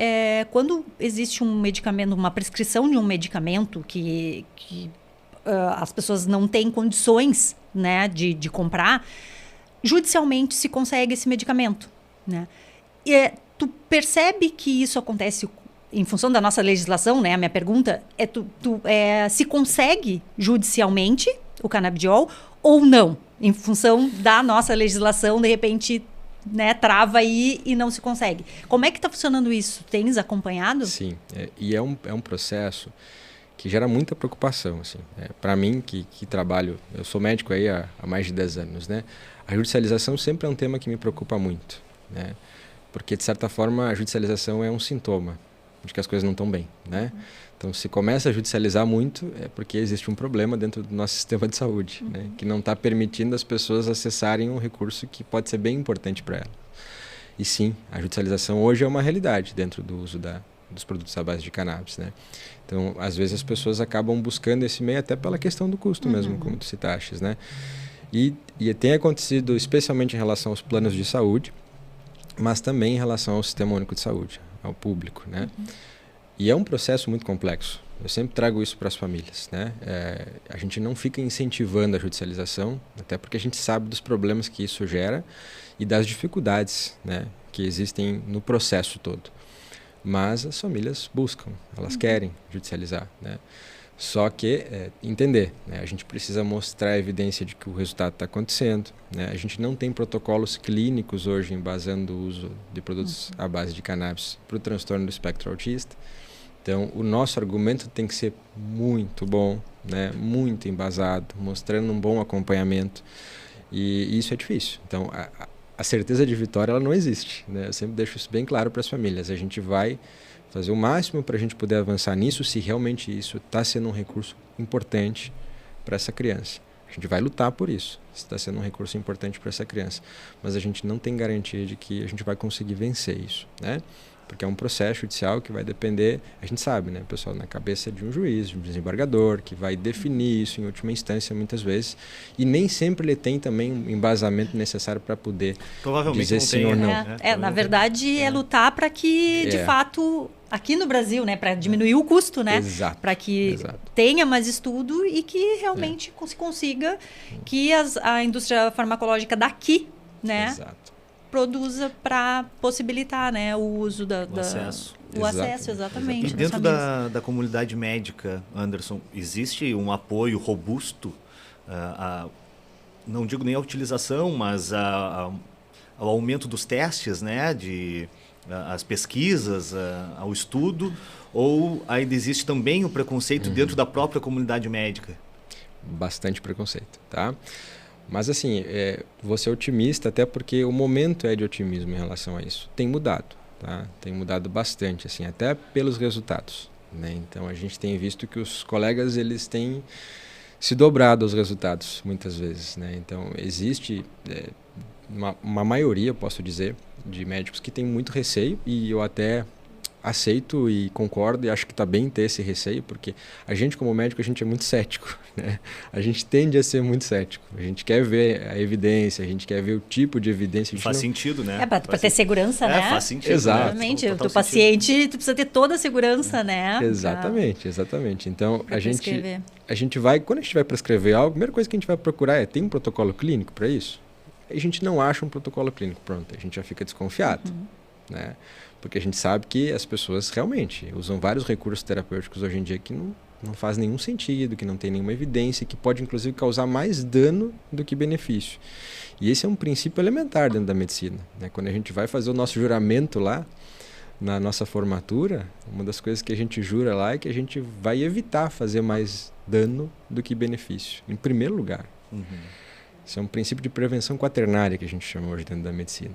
quando existe um medicamento, uma prescrição de um medicamento que as pessoas não têm condições, né, de comprar, judicialmente se consegue esse medicamento, né? E tu percebe que isso acontece em função da nossa legislação, né? A minha pergunta é se consegue judicialmente o canabidiol ou não, em função da nossa legislação, de repente, né, trava aí e não se consegue. Como é que está funcionando isso? Tens acompanhado? Sim, e é um processo que gera muita preocupação, assim. Para mim, que trabalho, eu sou médico aí há mais de 10 anos, né? A judicialização sempre é um tema que me preocupa muito, né? Porque, de certa forma, a judicialização é um sintoma, de que as coisas não estão bem, né? Então, se começa a judicializar muito, é porque existe um problema dentro do nosso sistema de saúde, né? Que não está permitindo as pessoas acessarem um recurso que pode ser bem importante para elas. E sim, a judicialização hoje é uma realidade dentro do uso dos produtos à base de cannabis, né? Então, às vezes as pessoas acabam buscando esse meio até pela questão do custo mesmo, como tu citaste, né? E tem acontecido especialmente em relação aos planos de saúde, mas também em relação ao Sistema Único de Saúde, ao público, né? E é um processo muito complexo. Eu sempre trago isso para as famílias, né? A gente não fica incentivando a judicialização, até porque a gente sabe dos problemas que isso gera e das dificuldades, né, que existem no processo todo. Mas as famílias buscam, elas querem judicializar, né? Só que entender, né? A gente precisa mostrar a evidência de que o resultado está acontecendo, né? A gente não tem protocolos clínicos hoje embasando o uso de produtos à base de cannabis para o transtorno do espectro autista. Então, o nosso argumento tem que ser muito bom, né? Muito embasado, mostrando um bom acompanhamento. E isso é difícil. Então, a certeza de vitória ela não existe, né? Eu sempre deixo isso bem claro para as famílias. A gente vai fazer o máximo para a gente poder avançar nisso se realmente isso está sendo um recurso importante para essa criança. A gente vai lutar por isso, se está sendo um recurso importante para essa criança. Mas a gente não tem garantia de que a gente vai conseguir vencer isso, né? Porque é um processo judicial que vai depender, a gente sabe, né, pessoal, na cabeça de um juiz, de um desembargador, que vai definir isso em última instância muitas vezes, e nem sempre ele tem também um embasamento necessário para poder dizer sim ou não. Na verdade, é lutar para que, de fato, aqui no Brasil, né, para diminuir o custo, né, para que tenha mais estudo e que realmente se consiga que a indústria farmacológica daqui, né, produza para possibilitar, né, o uso o acesso. O acesso, exatamente. E dentro da comunidade médica, Anderson, existe um apoio robusto, não digo nem a utilização, mas ao aumento dos testes, né, as pesquisas, ao estudo, ou ainda existe também o preconceito dentro da própria comunidade médica? Bastante preconceito, tá? Mas assim, vou ser otimista, até porque o momento é de otimismo em relação a isso. Tem mudado, tá? Tem mudado bastante, assim, até pelos resultados, né? Então a gente tem visto que os colegas eles têm se dobrado aos resultados muitas vezes, né? Então existe uma maioria, posso dizer, de médicos que tem muito receio, e eu até aceito e concordo e acho que está bem ter esse receio, porque a gente como médico, a gente é muito cético, né? A gente tende a ser muito cético. A gente quer ver a evidência, a gente quer ver o tipo de evidência. Faz sentido, né? Para ter segurança, né? Faz sentido. Exatamente. O teu paciente, tu precisa ter toda a segurança, né? Exatamente. Então, a gente vai, quando a gente vai prescrever algo, a primeira coisa que a gente vai procurar tem um protocolo clínico para isso? A gente não acha um protocolo clínico, pronto, a gente já fica desconfiado, né? Porque a gente sabe que as pessoas realmente usam vários recursos terapêuticos hoje em dia que não faz nenhum sentido, que não tem nenhuma evidência, que pode inclusive causar mais dano do que benefício. E esse é um princípio elementar dentro da medicina, né? Quando a gente vai fazer o nosso juramento lá, na nossa formatura, uma das coisas que a gente jura lá é que a gente vai evitar fazer mais dano do que benefício, em primeiro lugar. Isso é um princípio de prevenção quaternária que a gente chama hoje dentro da medicina.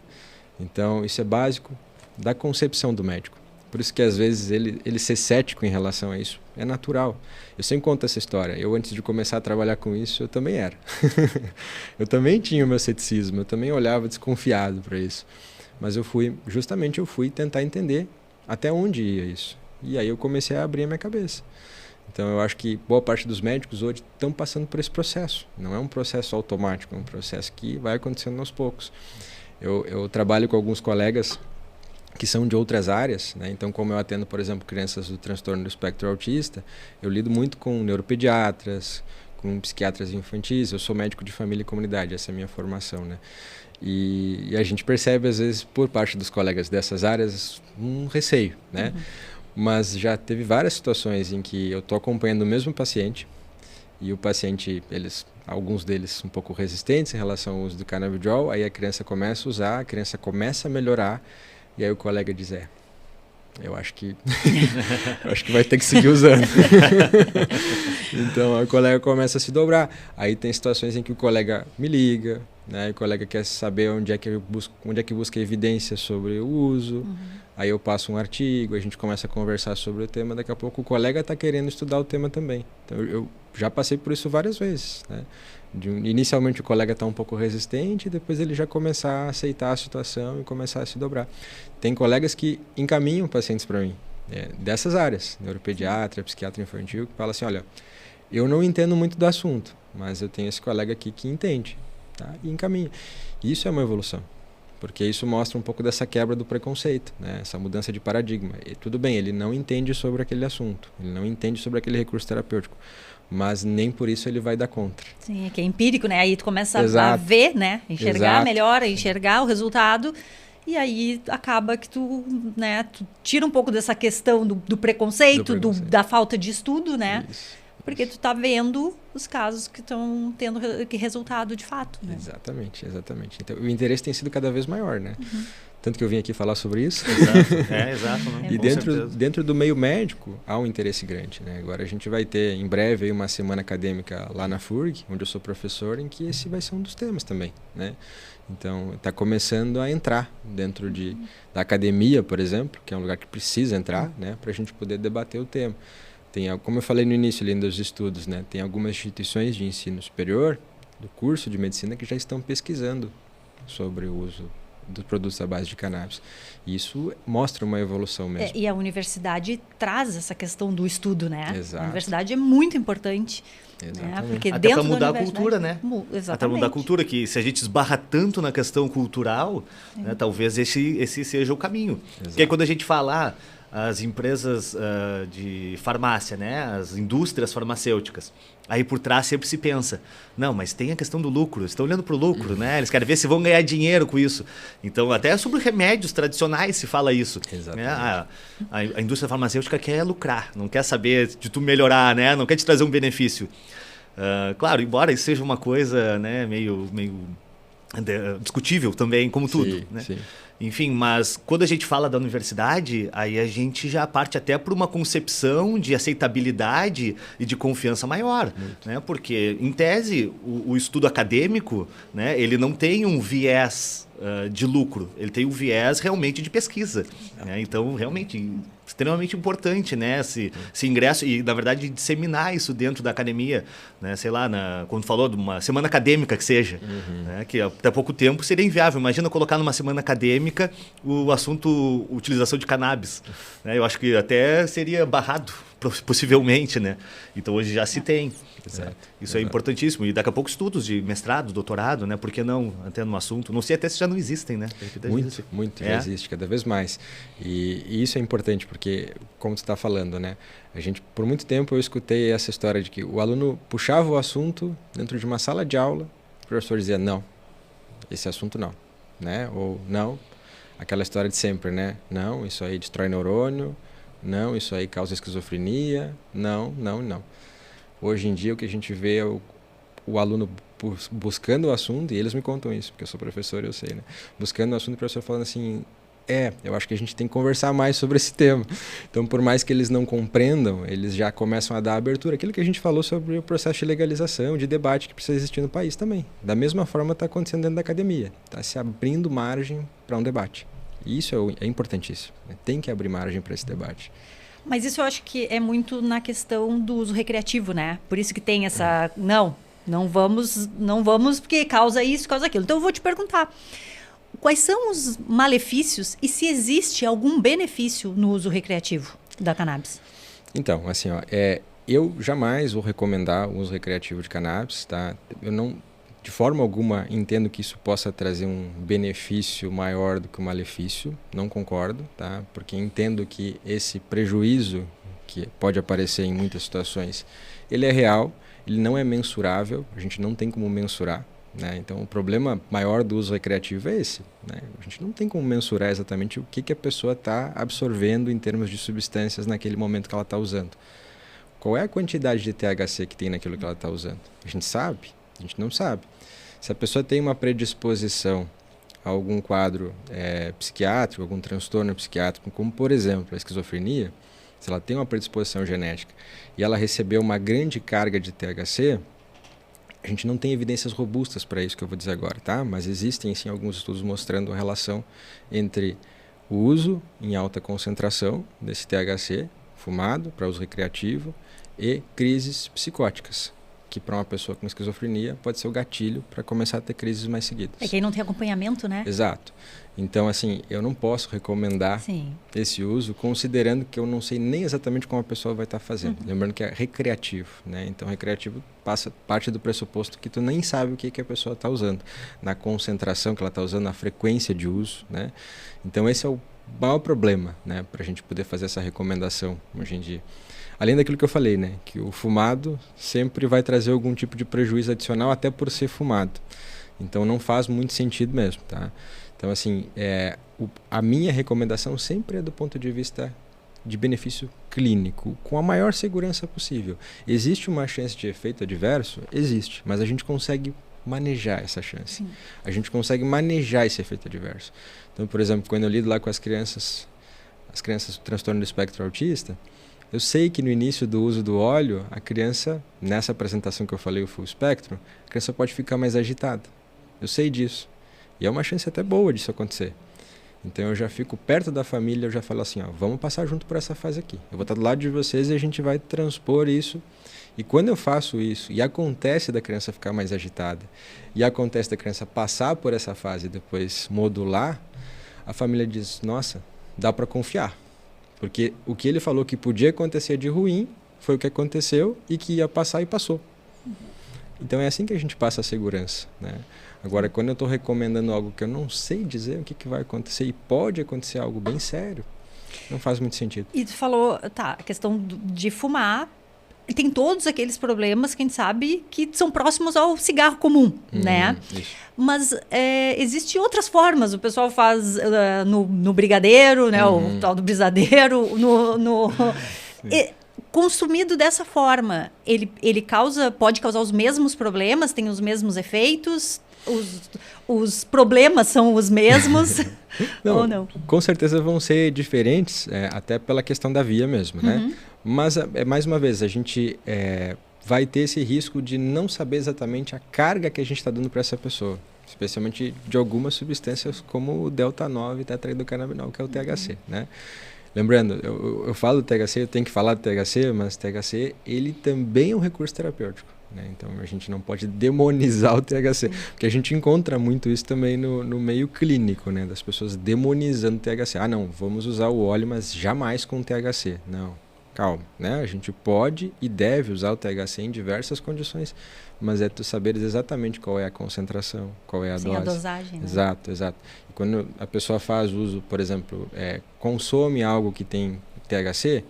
Então, isso é básico da concepção do médico. Por isso que às vezes ele ser cético em relação a isso é natural. Eu sempre conto essa história. Eu, antes de começar a trabalhar com isso, eu também era. Eu também tinha o meu ceticismo, eu também olhava desconfiado para isso. Mas eu fui tentar entender até onde ia isso. E aí eu comecei a abrir a minha cabeça. Então eu acho que boa parte dos médicos hoje estão passando por esse processo. Não é um processo automático, é um processo que vai acontecendo aos poucos. Eu trabalho com alguns colegas que são de outras áreas, né? Então, como eu atendo, por exemplo, crianças do transtorno do espectro autista, eu lido muito com neuropediatras, com psiquiatras infantis. Eu sou médico de família e comunidade, essa é a minha formação, né? E a gente percebe, às vezes, por parte dos colegas dessas áreas, um receio, né? Mas já teve várias situações em que eu estou acompanhando o mesmo paciente e o paciente, alguns deles um pouco resistentes em relação ao uso do canabidiol, aí a criança começa a usar, a criança começa a melhorar, e aí o colega diz, eu acho que vai ter que seguir usando. Então, o colega começa a se dobrar. Aí tem situações em que o colega me liga, né? O colega quer saber onde é que busca evidência sobre o uso. aí eu passo um artigo, a gente começa a conversar sobre o tema, daqui a pouco o colega está querendo estudar o tema também. Então eu já passei por isso várias vezes, né? Inicialmente o colega está um pouco resistente, depois ele já começar a aceitar a situação e começar a se dobrar. Tem colegas que encaminham pacientes para mim, dessas áreas, neuropediatra, psiquiatra infantil, que fala assim, olha, eu não entendo muito do assunto, mas eu tenho esse colega aqui que entende, tá? E encaminha. Isso é uma evolução, porque isso mostra um pouco dessa quebra do preconceito, né? Essa mudança de paradigma. E tudo bem, ele não entende sobre aquele assunto, ele não entende sobre aquele recurso terapêutico, mas nem por isso ele vai dar contra. Sim, é que é empírico, né? Aí tu começa Exato. a ver, né? Enxergar Exato. melhor, enxergar o resultado. E aí acaba que tu, né? Tu tira um pouco dessa questão do preconceito, da falta de estudo, né? Isso. Porque tu tá vendo os casos que estão tendo resultado de fato, né? Exatamente. Então, o interesse tem sido cada vez maior, né? Tanto que eu vim aqui falar sobre isso. Exato. Né? E dentro do meio médico há um interesse grande, né? Agora a gente vai ter em breve aí uma semana acadêmica lá na FURG, onde eu sou professor, em que esse vai ser um dos temas também, né? Então está começando a entrar dentro da academia, por exemplo, que é um lugar que precisa entrar, né? Para a gente poder debater o tema. Como eu falei no início ali dos estudos, né? Tem algumas instituições de ensino superior do curso de medicina que já estão pesquisando sobre o uso dos produtos à base de cannabis. E isso mostra uma evolução mesmo. E a universidade traz essa questão do estudo, né? Exato. A universidade é muito importante. Exatamente. Né? Porque até para dentro mudar da a cultura, né? Exatamente. Até para mudar a cultura, que se a gente esbarra tanto na questão cultural, né, talvez esse seja o caminho. Exato. Porque aí quando a gente fala as empresas de farmácia, né, as indústrias farmacêuticas, aí por trás sempre se pensa, não, mas tem a questão do lucro, eles estão olhando para o lucro, né? Eles querem ver se vão ganhar dinheiro com isso. Então, até sobre remédios tradicionais se fala isso. Exatamente. Né? A indústria farmacêutica quer lucrar, não quer saber de tu melhorar, né? Não quer te trazer um benefício. Claro, embora isso seja uma coisa, né, meio discutível também, como tudo. Sim, né? sim. Enfim, mas quando a gente fala da universidade, aí a gente já parte até por uma concepção de aceitabilidade e de confiança maior, né? Porque, em tese, o estudo acadêmico, né, ele não tem um viés de lucro, ele tem um viés realmente de pesquisa. Né? Então, realmente, extremamente importante, né, esse ingresso e, na verdade, disseminar isso dentro da academia, né? Sei lá, quando falou de uma semana acadêmica que seja, né? Que até pouco tempo seria inviável. Imagina colocar numa semana acadêmica o assunto utilização de cannabis. Né? Eu acho que até seria barrado, possivelmente, né? Então hoje já se tem. Exato. Isso é importantíssimo. E daqui a pouco estudos de mestrado, doutorado, né? Por que não até no assunto? Não sei até se já não existem, né? Muito, já existe cada vez mais. E isso é importante porque, como você está falando, né? A gente, por muito tempo eu escutei essa história de que o aluno puxava o assunto dentro de uma sala de aula, o professor dizia, não, esse assunto não, né? Ou não, aquela história de sempre, né? Não, isso aí destrói neurônio, não, isso aí causa esquizofrenia, não. Hoje em dia o que a gente vê é o aluno buscando o assunto, e eles me contam isso, porque eu sou professor e eu sei, né? Buscando o assunto, o professor falando assim, eu acho que a gente tem que conversar mais sobre esse tema. Então, por mais que eles não compreendam, eles já começam a dar abertura. Aquilo que a gente falou sobre o processo de legalização, de debate que precisa existir no país também. Da mesma forma está acontecendo dentro da academia. Está se abrindo margem para um debate. E isso é importantíssimo. Né? Tem que abrir margem para esse debate. Mas isso eu acho que é muito na questão do uso recreativo, né? Por isso que tem essa... Não vamos porque causa isso, causa aquilo. Então eu vou te perguntar, quais são os malefícios e se existe algum benefício no uso recreativo da cannabis? Então, assim, eu jamais vou recomendar o uso recreativo de cannabis, tá? Eu não, de forma alguma, entendo que isso possa trazer um benefício maior do que um malefício. Não concordo, tá? Porque entendo que esse prejuízo que pode aparecer em muitas situações, ele é real, ele não é mensurável, a gente não tem como mensurar. Né? Então, o problema maior do uso recreativo é esse. Né? A gente não tem como mensurar exatamente o que a pessoa está absorvendo em termos de substâncias naquele momento que ela está usando. Qual é a quantidade de THC que tem naquilo que ela está usando? A gente sabe? A gente não sabe. Se a pessoa tem uma predisposição a algum quadro psiquiátrico, algum transtorno psiquiátrico, como, por exemplo, a esquizofrenia, se ela tem uma predisposição genética e ela recebeu uma grande carga de THC, a gente não tem evidências robustas para isso que eu vou dizer agora, tá? Mas existem sim alguns estudos mostrando a relação entre o uso em alta concentração desse THC fumado para uso recreativo e crises psicóticas, que para uma pessoa com esquizofrenia pode ser o gatilho para começar a ter crises mais seguidas. É que aí não tem acompanhamento, né? Exato. Então, assim, eu não posso recomendar esse uso considerando que eu não sei nem exatamente como a pessoa vai estar fazendo. Lembrando que é recreativo, né? Então, recreativo parte do pressuposto que tu nem sabe o que a pessoa está usando, na concentração que ela está usando, na frequência de uso, né? Então, esse é o maior problema, né? Para a gente poder fazer essa recomendação hoje em dia. Além daquilo que eu falei, né? Que o fumado sempre vai trazer algum tipo de prejuízo adicional até por ser fumado. Então, não faz muito sentido mesmo, tá? Então, assim, a minha recomendação sempre é do ponto de vista de benefício clínico, com a maior segurança possível. Existe uma chance de efeito adverso? Existe, mas a gente consegue manejar essa chance. Sim. A gente consegue manejar esse efeito adverso. Então, por exemplo, quando eu lido lá com as crianças com transtorno do espectro autista, eu sei que no início do uso do óleo, a criança, nessa apresentação que eu falei, o full espectro, a criança pode ficar mais agitada. Eu sei disso. E é uma chance até boa disso acontecer. Então eu já fico perto da família, eu já falo assim, ó, vamos passar junto por essa fase aqui. Eu vou estar do lado de vocês e a gente vai transpor isso. E quando eu faço isso, e acontece da criança ficar mais agitada, e acontece da criança passar por essa fase e depois modular, a família diz, nossa, dá para confiar. Porque o que ele falou que podia acontecer de ruim, foi o que aconteceu e que ia passar e passou. Então é assim que a gente passa a segurança, né? Agora, quando eu estou recomendando algo que eu não sei dizer o que vai acontecer e pode acontecer algo bem sério, não faz muito sentido. E tu falou, a questão de fumar, tem todos aqueles problemas que a gente sabe que são próximos ao cigarro comum, né? Isso. Mas existem outras formas. O pessoal faz no brigadeiro, né? O tal do brisadeiro, consumido dessa forma, ele pode causar os mesmos problemas, tem os mesmos efeitos, os problemas são os mesmos, não, ou não? Com certeza vão ser diferentes, até pela questão da via mesmo, né? Mas, mais uma vez, a gente vai ter esse risco de não saber exatamente a carga que a gente está dando para essa pessoa, especialmente de algumas substâncias como o delta-9 tetraidrocannabinol, que é o THC, né? Lembrando, eu falo do THC, eu tenho que falar do THC, mas o THC, ele também é um recurso terapêutico, né? Então, a gente não pode demonizar o THC, porque a gente encontra muito isso também no meio clínico, né? Das pessoas demonizando o THC. Ah, não, vamos usar o óleo, mas jamais com o THC. Não, calma, né? A gente pode e deve usar o THC em diversas condições, mas é tu saberes exatamente qual é a concentração, qual é a dose. A dosagem, né? Exato. E quando a pessoa faz uso, por exemplo, consome algo que tem THC,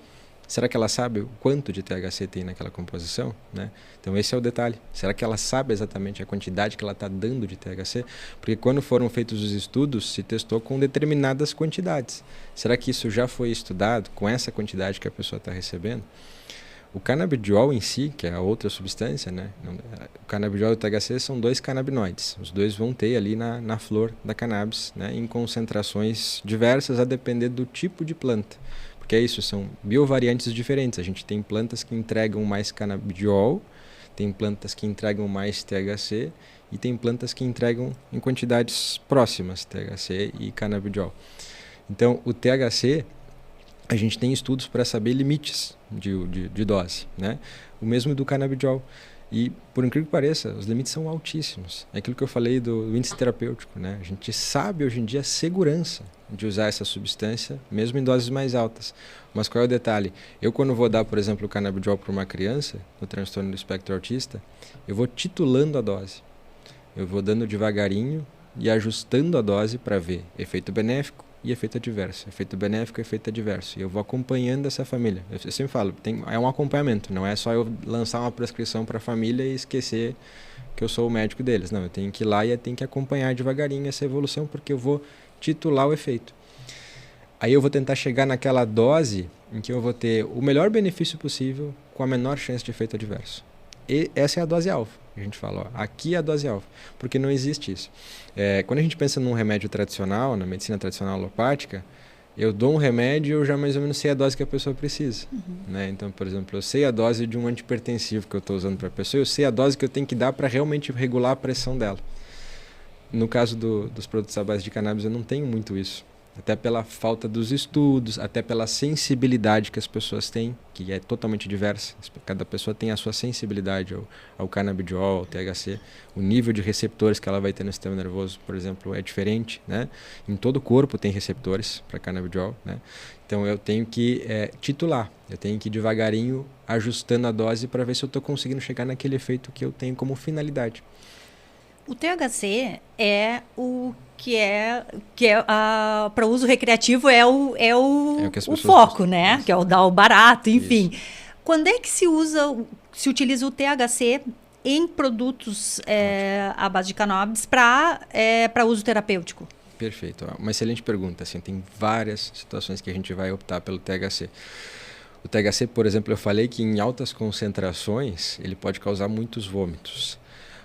será que ela sabe o quanto de THC tem naquela composição, né? Então esse é o detalhe. Será que ela sabe exatamente a quantidade que ela está dando de THC? Porque quando foram feitos os estudos, se testou com determinadas quantidades. Será que isso já foi estudado com essa quantidade que a pessoa está recebendo? O canabidiol em si, que é a outra substância, né? O canabidiol e o THC são dois canabinoides. Os dois vão ter ali na flor da cannabis, né? Em concentrações diversas a depender do tipo de planta. Porque é isso, são biovariantes diferentes. A gente tem plantas que entregam mais canabidiol, tem plantas que entregam mais THC e tem plantas que entregam em quantidades próximas, THC e canabidiol. Então, o THC, a gente tem estudos para saber limites de dose, né? O mesmo do canabidiol. E, por incrível que pareça, os limites são altíssimos. É aquilo que eu falei do índice terapêutico, né? A gente sabe hoje em dia a segurança de usar essa substância, mesmo em doses mais altas. Mas qual é o detalhe? Eu, quando vou dar, por exemplo, o canabidiol para uma criança, no transtorno do espectro autista, eu vou titulando a dose. Eu vou dando devagarinho e ajustando a dose para ver efeito benéfico e efeito adverso. Efeito benéfico e efeito adverso. E eu vou acompanhando essa família. Eu sempre falo, é um acompanhamento. Não é só eu lançar uma prescrição para a família e esquecer que eu sou o médico deles. Não, eu tenho que ir lá e eu tenho que acompanhar devagarinho essa evolução, porque eu vou titular o efeito. Aí eu vou tentar chegar naquela dose em que eu vou ter o melhor benefício possível com a menor chance de efeito adverso. E essa é a dose alfa. A gente fala, ó, aqui é a dose alfa, porque não existe isso. Quando a gente pensa num remédio tradicional, na medicina tradicional alopática, eu dou um remédio e eu já mais ou menos sei a dose que a pessoa precisa. Né? Então, por exemplo, eu sei a dose de um antihipertensivo que eu estou usando para a pessoa, eu sei a dose que eu tenho que dar para realmente regular a pressão dela. No caso dos produtos à base de cannabis, eu não tenho muito isso. Até pela falta dos estudos, até pela sensibilidade que as pessoas têm, que é totalmente diversa. Cada pessoa tem a sua sensibilidade ao canabidiol, ao THC. O nível de receptores que ela vai ter no sistema nervoso, por exemplo, é diferente, né? Em todo o corpo tem receptores para canabidiol, né? Então eu tenho que titular, eu tenho que ir devagarinho ajustando a dose para ver se eu estou conseguindo chegar naquele efeito que eu tenho como finalidade. O THC é o que para uso recreativo é o foco, né? Isso. Que é o dar o barato, enfim. Isso. Quando é que se utiliza o THC em produtos à base de cannabis para uso terapêutico? Perfeito. Uma excelente pergunta. Assim, tem várias situações que a gente vai optar pelo THC. O THC, por exemplo, eu falei que em altas concentrações ele pode causar muitos vômitos.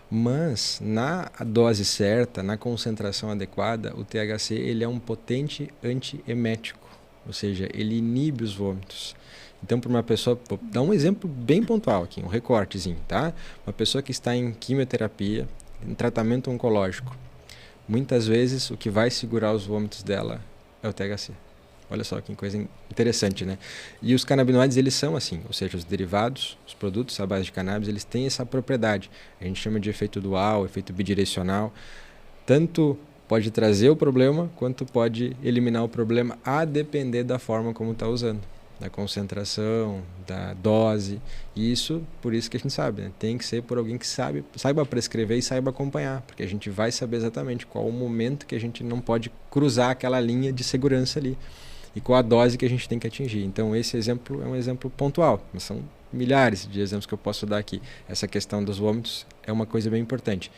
Mas na dose certa, na concentração adequada, o THC ele é um potente antiemético, ou seja, ele inibe os vômitos. Então, para uma pessoa, vou dar um exemplo bem pontual aqui, um recortezinho, tá? Uma pessoa que está em quimioterapia, em tratamento oncológico, muitas vezes o que vai segurar os vômitos dela é o THC. Olha só que coisa interessante, né? E os canabinoides, eles são assim, ou seja, os derivados, os produtos à base de cannabis, eles têm essa propriedade. A gente chama de efeito dual, efeito bidirecional. Tanto pode trazer o problema, quanto pode eliminar o problema, a depender da forma como está usando. Da concentração, da dose. E isso, por isso que a gente sabe, né? Tem que ser por alguém que saiba prescrever e saiba acompanhar, porque a gente vai saber exatamente qual o momento que a gente não pode cruzar aquela linha de segurança ali. E qual a dose que a gente tem que atingir. Então, esse exemplo é um exemplo pontual, mas são milhares de exemplos que eu posso dar aqui. Essa questão dos vômitos é uma coisa bem importante.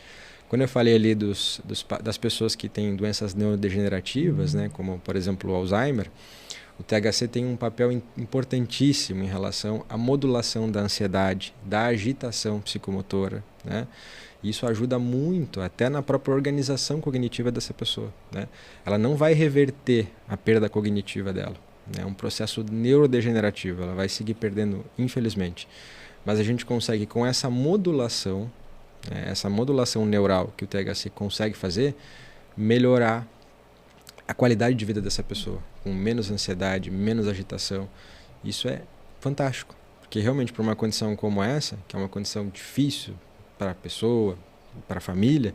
Quando eu falei ali das pessoas que têm doenças neurodegenerativas, né, como, por exemplo, o Alzheimer, o THC tem um papel importantíssimo em relação à modulação da ansiedade, da agitação psicomotora, né? Isso ajuda muito até na própria organização cognitiva dessa pessoa, né? Ela não vai reverter a perda cognitiva dela. É um processo neurodegenerativo, ela vai seguir perdendo, infelizmente. Mas a gente consegue, com essa modulação neural que o THC consegue fazer, melhorar a qualidade de vida dessa pessoa, com menos ansiedade, menos agitação. Isso é fantástico, porque realmente para uma condição como essa, que é uma condição difícil para a pessoa, para a família,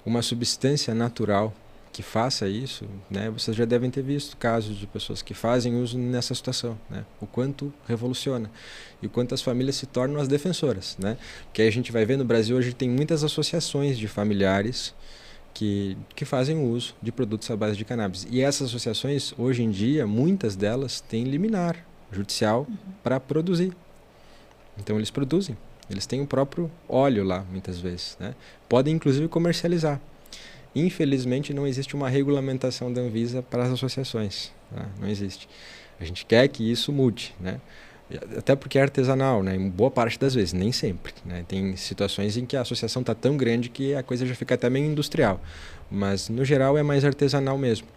uma substância natural que faça isso, né? Vocês já devem ter visto casos de pessoas que fazem uso nessa situação, né? O quanto revoluciona e o quanto as famílias se tornam as defensoras, né? Porque aí a gente vai ver no Brasil hoje tem muitas associações de familiares que fazem uso de produtos à base de cannabis. E essas associações, hoje em dia, muitas delas têm liminar judicial para produzir. Então eles produzem. Eles têm o próprio óleo lá, muitas vezes, né? Podem, inclusive, comercializar. Infelizmente, não existe uma regulamentação da Anvisa para as associações. Tá? Não existe. A gente quer que isso mude, né? Até porque é artesanal, né? Em boa parte das vezes, nem sempre, né? Tem situações em que a associação está tão grande que a coisa já fica até meio industrial. Mas, no geral, é mais artesanal mesmo.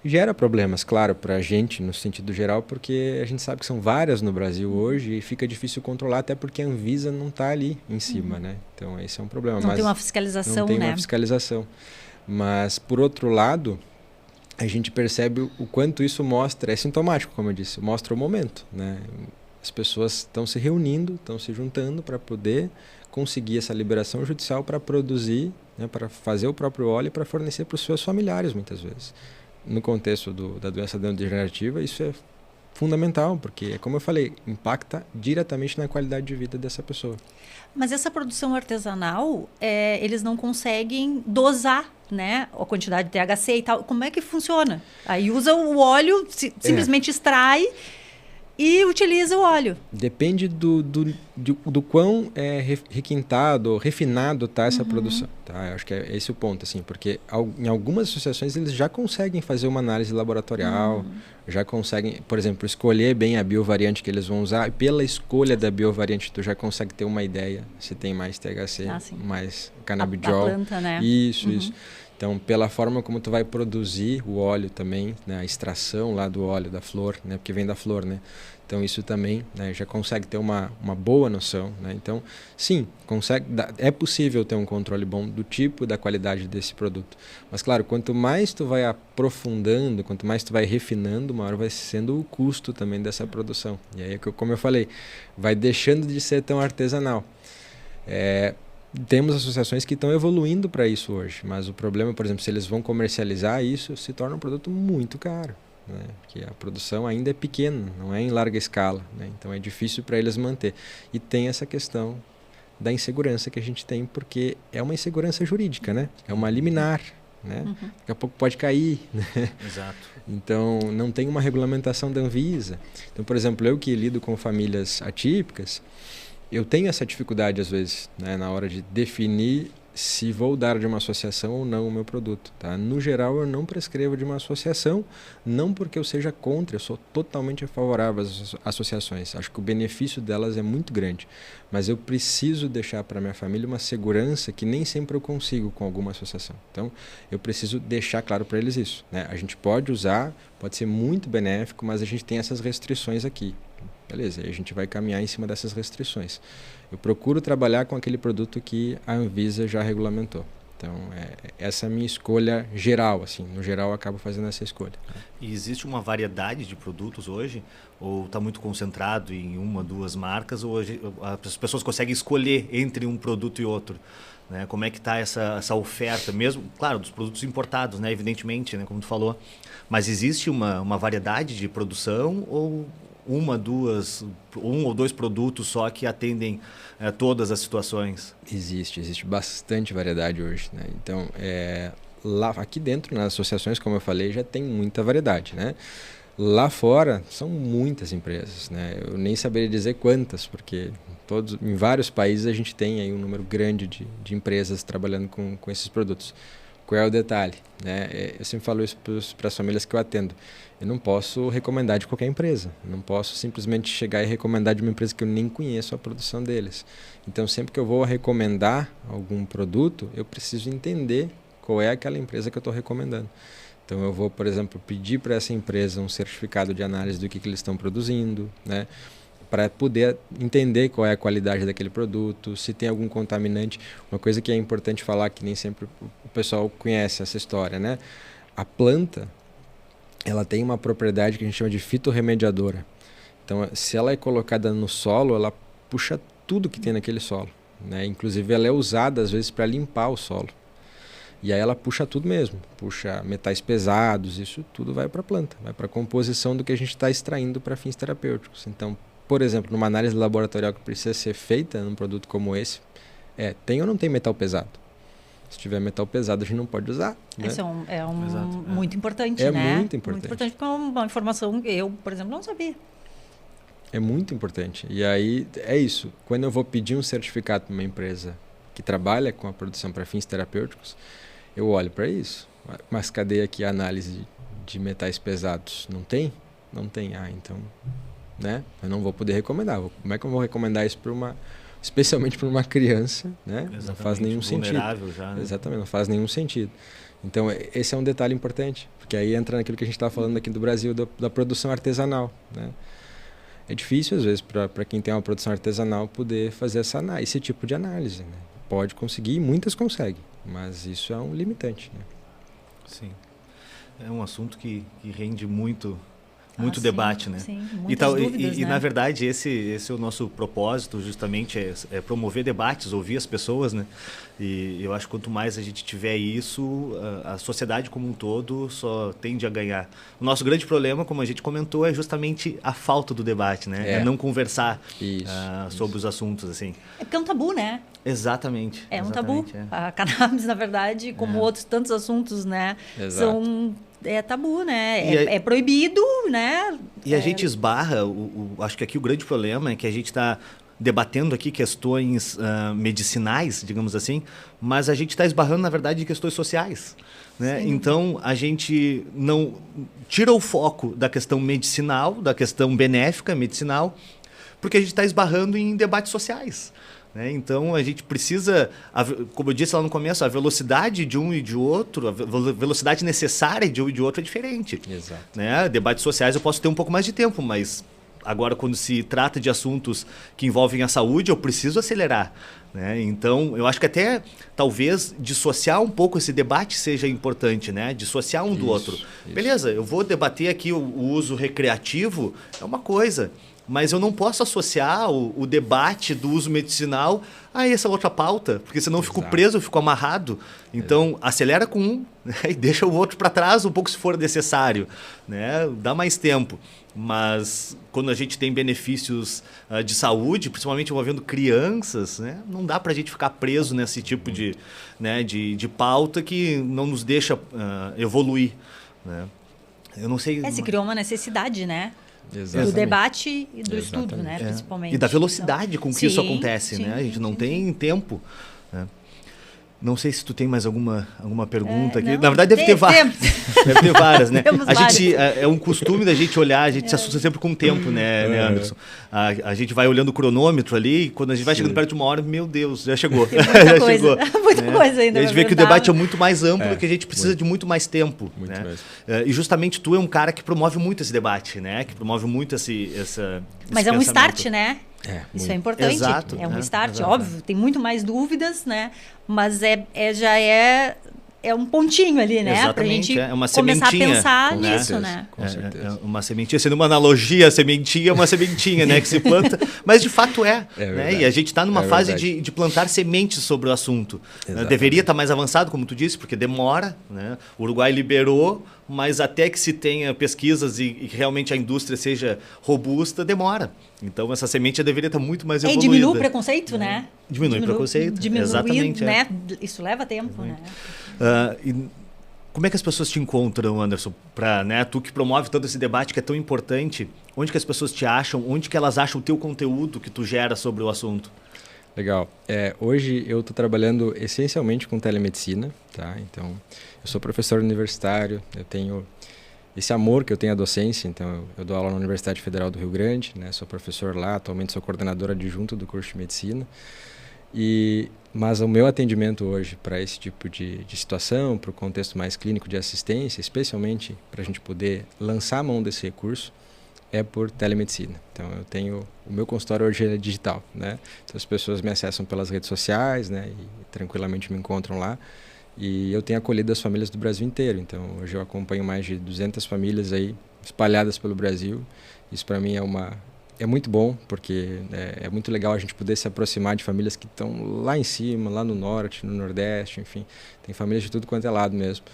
Gera problemas, claro, para a gente, no sentido geral, porque a gente sabe que são várias no Brasil hoje e fica difícil controlar, até porque a Anvisa não está ali em cima, né? Então, esse é um problema. Não tem uma fiscalização, né? Não tem uma fiscalização. Mas, por outro lado, a gente percebe o quanto isso mostra, é sintomático, como eu disse, mostra o momento, né? As pessoas estão se reunindo, estão se juntando para poder conseguir essa liberação judicial para produzir, né, para fazer o próprio óleo e para fornecer para os seus familiares, muitas vezes. No contexto da doença neurodegenerativa, isso é fundamental, porque, como eu falei, impacta diretamente na qualidade de vida dessa pessoa. Mas essa produção artesanal, eles não conseguem dosar, né, a quantidade de THC e tal. Como é que funciona? Aí usa o óleo, simplesmente extrai e utiliza o óleo. Depende do quão requintado, refinado está essa produção. Tá? Eu acho que é esse o ponto, assim, porque em algumas associações eles já conseguem fazer uma análise laboratorial, já conseguem, por exemplo, escolher bem a biovariante que eles vão usar, e pela escolha da biovariante tu já consegue ter uma ideia se tem mais THC, mais canabidiol. A planta, né? Isso. Então, pela forma como tu vai produzir o óleo também, né, a extração lá do óleo da flor, né, porque vem da flor, né? Então, isso também, né, já consegue ter uma boa noção, né? Então, sim, é possível ter um controle bom do tipo e da qualidade desse produto. Mas, claro, quanto mais tu vai aprofundando, quanto mais tu vai refinando, maior vai sendo o custo também dessa produção. E aí, como eu falei, vai deixando de ser tão artesanal. Temos associações que estão evoluindo para isso hoje, mas o problema, por exemplo, se eles vão comercializar isso, se torna um produto muito caro, né? Porque a produção ainda é pequena, não é em larga escala, né? Então é difícil para eles manter. E tem essa questão da insegurança que a gente tem, porque é uma insegurança jurídica, né? É uma liminar, né? Daqui a pouco pode cair, né? Exato. Então não tem uma regulamentação da Anvisa. Então, por exemplo, eu que lido com famílias atípicas, eu tenho essa dificuldade, às vezes, né, na hora de definir se vou dar de uma associação ou não o meu produto. Tá? No geral, eu não prescrevo de uma associação, não porque eu seja contra, eu sou totalmente favorável às associações. Acho que o benefício delas é muito grande, mas eu preciso deixar para minha família uma segurança que nem sempre eu consigo com alguma associação. Então, eu preciso deixar claro para eles isso, né? A gente pode usar, pode ser muito benéfico, mas a gente tem essas restrições aqui. Beleza, aí a gente vai caminhar em cima dessas restrições. Eu procuro trabalhar com aquele produto que a Anvisa já regulamentou. Então, essa é a minha escolha geral, assim. No geral, eu acabo fazendo essa escolha. E existe uma variedade de produtos hoje? Ou está muito concentrado em uma, duas marcas? Ou hoje as pessoas conseguem escolher entre um produto e outro? Né? Como é que está essa oferta? Mesmo, claro, dos produtos importados, né? Evidentemente, né? Como tu falou. Mas existe uma variedade de produção ou um ou dois produtos só que atendem todas as situações? Existe bastante variedade hoje, né? Então, lá, aqui dentro, nas associações, como eu falei, já tem muita variedade, né? Lá fora, são muitas empresas, né? Eu nem saberia dizer quantas, porque em vários países a gente tem aí um número grande de empresas trabalhando com esses produtos. Qual é o detalhe? Né? Eu sempre falo isso para as famílias que eu atendo. Eu não posso recomendar de qualquer empresa. Eu não posso simplesmente chegar e recomendar de uma empresa que eu nem conheço a produção deles. Então, sempre que eu vou recomendar algum produto, eu preciso entender qual é aquela empresa que eu estou recomendando. Então, eu vou, por exemplo, pedir para essa empresa um certificado de análise do que eles estão produzindo, né? Para poder entender qual é a qualidade daquele produto, se tem algum contaminante. Uma coisa que é importante falar, que nem sempre o pessoal conhece essa história, né? A planta, ela tem uma propriedade que a gente chama de fitorremediadora. Então, se ela é colocada no solo, ela puxa tudo que tem naquele solo, né? Inclusive, ela é usada, às vezes, para limpar o solo. E aí ela puxa tudo mesmo, puxa metais pesados, isso tudo vai para a planta, vai para a composição do que a gente está extraindo para fins terapêuticos. Então, por exemplo, numa análise laboratorial que precisa ser feita num produto como esse, tem ou não tem metal pesado? Se tiver metal pesado, a gente não pode usar. Né? Isso muito importante, né? É muito importante. Muito importante, porque é uma informação que eu, por exemplo, não sabia. É muito importante. E aí, é isso. Quando eu vou pedir um certificado para uma empresa que trabalha com a produção para fins terapêuticos, eu olho para isso. Mas cadê aqui a análise de metais pesados? Não tem? Não tem. Então... né? Eu não vou poder recomendar. Como é que eu vou recomendar isso especialmente para uma criança, né? Exatamente, não faz nenhum sentido. Já, né? Exatamente, não faz nenhum sentido. Então, esse é um detalhe importante, porque aí entra naquilo que a gente estava falando aqui do Brasil, da produção artesanal, né? É difícil, às vezes, para quem tem uma produção artesanal poder fazer esse tipo de análise, né? Pode conseguir, muitas conseguem, mas isso é um limitante, né? Sim. É um assunto que rende muito debate, né? Sim, muitas dúvidas, né? Né? Na verdade, esse é o nosso propósito, justamente, é promover debates, ouvir as pessoas, né? E eu acho que quanto mais a gente tiver isso, a sociedade como um todo só tende a ganhar. O nosso grande problema, como a gente comentou, é justamente a falta do debate, né? É não conversar sobre os assuntos, assim. É porque é um tabu, né? Exatamente. Um tabu. A cannabis, na verdade, como outros tantos assuntos, né? Exato. É tabu, né? É proibido, né? E a gente esbarra, acho que aqui o grande problema é que a gente está debatendo aqui questões medicinais, digamos assim, mas a gente está esbarrando, na verdade, em questões sociais. Né? Então, a gente não tira o foco da questão medicinal, da questão benéfica medicinal, porque a gente está esbarrando em debates sociais. né? Então a gente precisa, como eu disse lá no começo, a velocidade de um e de outro, a velocidade necessária de um e de outro é diferente. Exato. Né? Debates sociais eu posso ter um pouco mais de tempo, mas agora quando se trata de assuntos que envolvem a saúde, eu preciso acelerar. Né? Então, eu acho que até, talvez, dissociar um pouco esse debate seja importante, né? Dissociar um do outro. Beleza, eu vou debater aqui o uso recreativo, é uma coisa, mas eu não posso associar o debate do uso medicinal a essa outra pauta, porque senão eu fico preso, eu fico amarrado. Então, acelera com um, né? E deixa o outro para trás um pouco se for necessário. Né? Dá mais tempo. Mas quando a gente tem benefícios de saúde, principalmente envolvendo crianças, né, não dá para a gente ficar preso nesse tipo de pauta que não nos deixa evoluir. Né? Eu não sei. Se criou uma necessidade, né? Exatamente. Do debate e do estudo, né? Principalmente. E da velocidade com que isso acontece, sim, né? A gente não sim. tem tempo. Né? Não sei se tu tem mais alguma pergunta aqui. Não, Na verdade, deve ter várias. Deve ter várias, né? Temos É um costume da gente olhar, a gente se assusta sempre com o tempo, né, Anderson? A gente vai olhando o cronômetro ali, e quando a gente vai chegando perto de uma hora, meu Deus, já chegou. Muita coisa. Muita coisa ainda. E a gente vê que o debate é muito mais amplo, que a gente precisa de muito mais tempo. Muito né? mais. E justamente tu é um cara que promove muito esse debate, né? Que promove muito esse Mas é um start, né? Isso é importante. Exato, é um né? start, Exato. óbvio. Tem muito mais dúvidas, né? Mas já é um pontinho ali, né? Exatamente, pra gente é uma começar a sementinha, pensar né? nisso, né? Com certeza. É uma sementinha, sendo uma analogia, a sementinha é uma sementinha, né, que se planta, mas de fato né? E a gente está numa fase de plantar sementes sobre o assunto. Deveria estar mais avançado, como tu disse, porque demora, né? O Uruguai liberou, mas até que se tenha pesquisas e realmente a indústria seja robusta, demora. Então essa semente deveria estar muito mais evoluída. E diminui o preconceito, né? Diminui o preconceito, Diminuindo, exatamente. né? Isso leva tempo, né? E como é que as pessoas te encontram, Anderson? Né, tu que promove todo esse debate que é tão importante, onde que as pessoas te acham? Onde que elas acham o teu conteúdo que tu gera sobre o assunto? Legal. Hoje eu estou trabalhando essencialmente com telemedicina, tá? Então, eu sou professor universitário, eu tenho esse amor que eu tenho à docência, então eu dou aula na Universidade Federal do Rio Grande, né? Sou professor lá, atualmente sou coordenador adjunto do curso de medicina. Mas o meu atendimento hoje para esse tipo de situação, para o contexto mais clínico de assistência, especialmente para a gente poder lançar a mão desse recurso, é por telemedicina. Então, eu tenho... O meu consultório hoje é digital, né? Então, as pessoas me acessam pelas redes sociais, né? E tranquilamente me encontram lá. E eu tenho acolhido as famílias do Brasil inteiro. Então, hoje eu acompanho mais de 200 famílias aí espalhadas pelo Brasil. Isso, para mim, é muito bom, porque é muito legal a gente poder se aproximar de famílias que estão lá em cima, lá no norte, no nordeste, enfim. Tem famílias de tudo quanto é lado mesmo.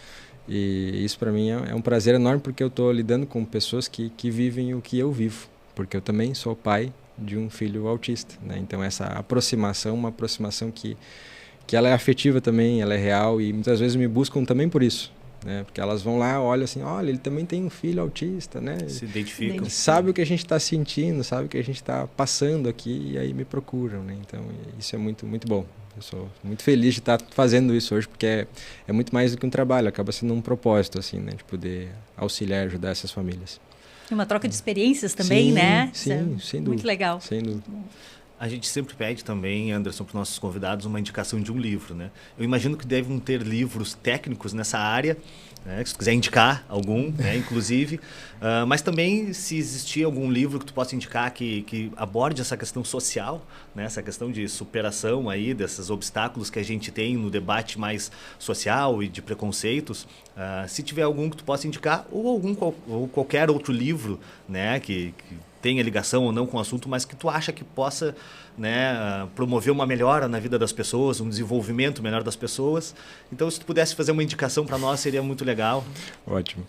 E isso para mim é um prazer enorme, porque eu estou lidando com pessoas que vivem o que eu vivo, porque eu também sou pai de um filho autista, né? Então essa aproximação, uma aproximação que ela é afetiva também, ela é real, e muitas vezes me buscam também por isso, né? Porque elas vão lá, olham assim, olha, ele também tem um filho autista, né? Se identificam. Sabe o que a gente está sentindo, sabe o que a gente está passando aqui, e aí me procuram, né? Então isso é muito, muito bom. Eu sou muito feliz de estar fazendo isso hoje, porque é muito mais do que um trabalho, acaba sendo um propósito, assim, né? De poder auxiliar, ajudar essas famílias. E uma troca de experiências também, sim, né? Sim, sem dúvida. Muito legal. Sem dúvida. A gente sempre pede também, Anderson, para os nossos convidados, uma indicação de um livro, né? Eu imagino que devem ter livros técnicos nessa área, né? Se tu quiser indicar algum, né? Inclusive, mas também se existir algum livro que tu possa indicar que aborde essa questão social, né? Essa questão de superação aí desses obstáculos que a gente tem no debate mais social e de preconceitos, se tiver algum que tu possa indicar, ou qualquer outro livro, né? Que tenha ligação ou não com o assunto, mas que tu acha que possa, né, promover uma melhora na vida das pessoas, um desenvolvimento melhor das pessoas. Então, se tu pudesse fazer uma indicação para nós, seria muito legal. Ótimo.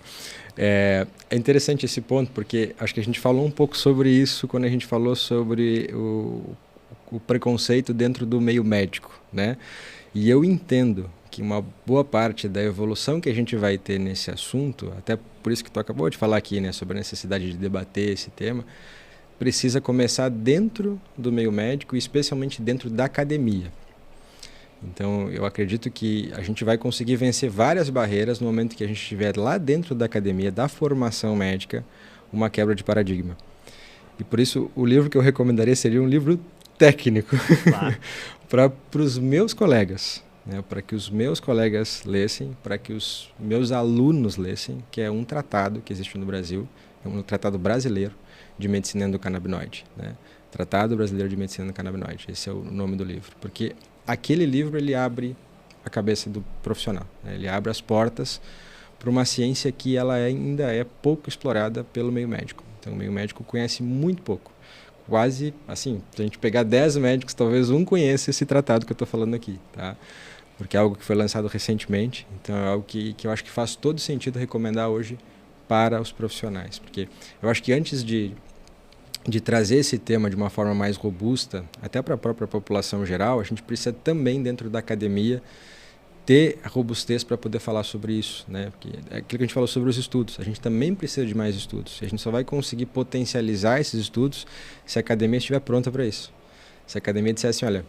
É interessante esse ponto, porque acho que a gente falou um pouco sobre isso quando a gente falou sobre o preconceito dentro do meio médico, né? E eu entendo que uma boa parte da evolução que a gente vai ter nesse assunto, até por isso que tu acabou de falar aqui, né, sobre a necessidade de debater esse tema, precisa começar dentro do meio médico e especialmente dentro da academia. Então, eu acredito que a gente vai conseguir vencer várias barreiras no momento que a gente estiver lá dentro da academia, da formação médica, uma quebra de paradigma. E por isso, o livro que eu recomendaria seria um livro técnico Claro. para os meus colegas, né? Para que os meus colegas lessem, para que os meus alunos lessem, que é um tratado que existe no Brasil, é um tratado brasileiro de medicina endocannabinoide, né? Tratado Brasileiro de Medicina Endocannabinoide, esse é o nome do livro, porque aquele livro ele abre a cabeça do profissional, né? Ele abre as portas para uma ciência que ela ainda é pouco explorada pelo meio médico. Então o meio médico conhece muito pouco. Quase, assim, se a gente pegar 10 médicos, talvez um conheça esse tratado que eu estou falando aqui, tá? Porque é algo que foi lançado recentemente, então é algo que eu acho que faz todo sentido recomendar hoje para os profissionais. Porque eu acho que antes de trazer esse tema de uma forma mais robusta, até para a própria população geral, a gente precisa também, dentro da academia, ter a robustez para poder falar sobre isso, né? Porque é aquilo que a gente falou sobre os estudos. A gente também precisa de mais estudos. E a gente só vai conseguir potencializar esses estudos se a academia estiver pronta para isso. Se a academia disser assim, olha,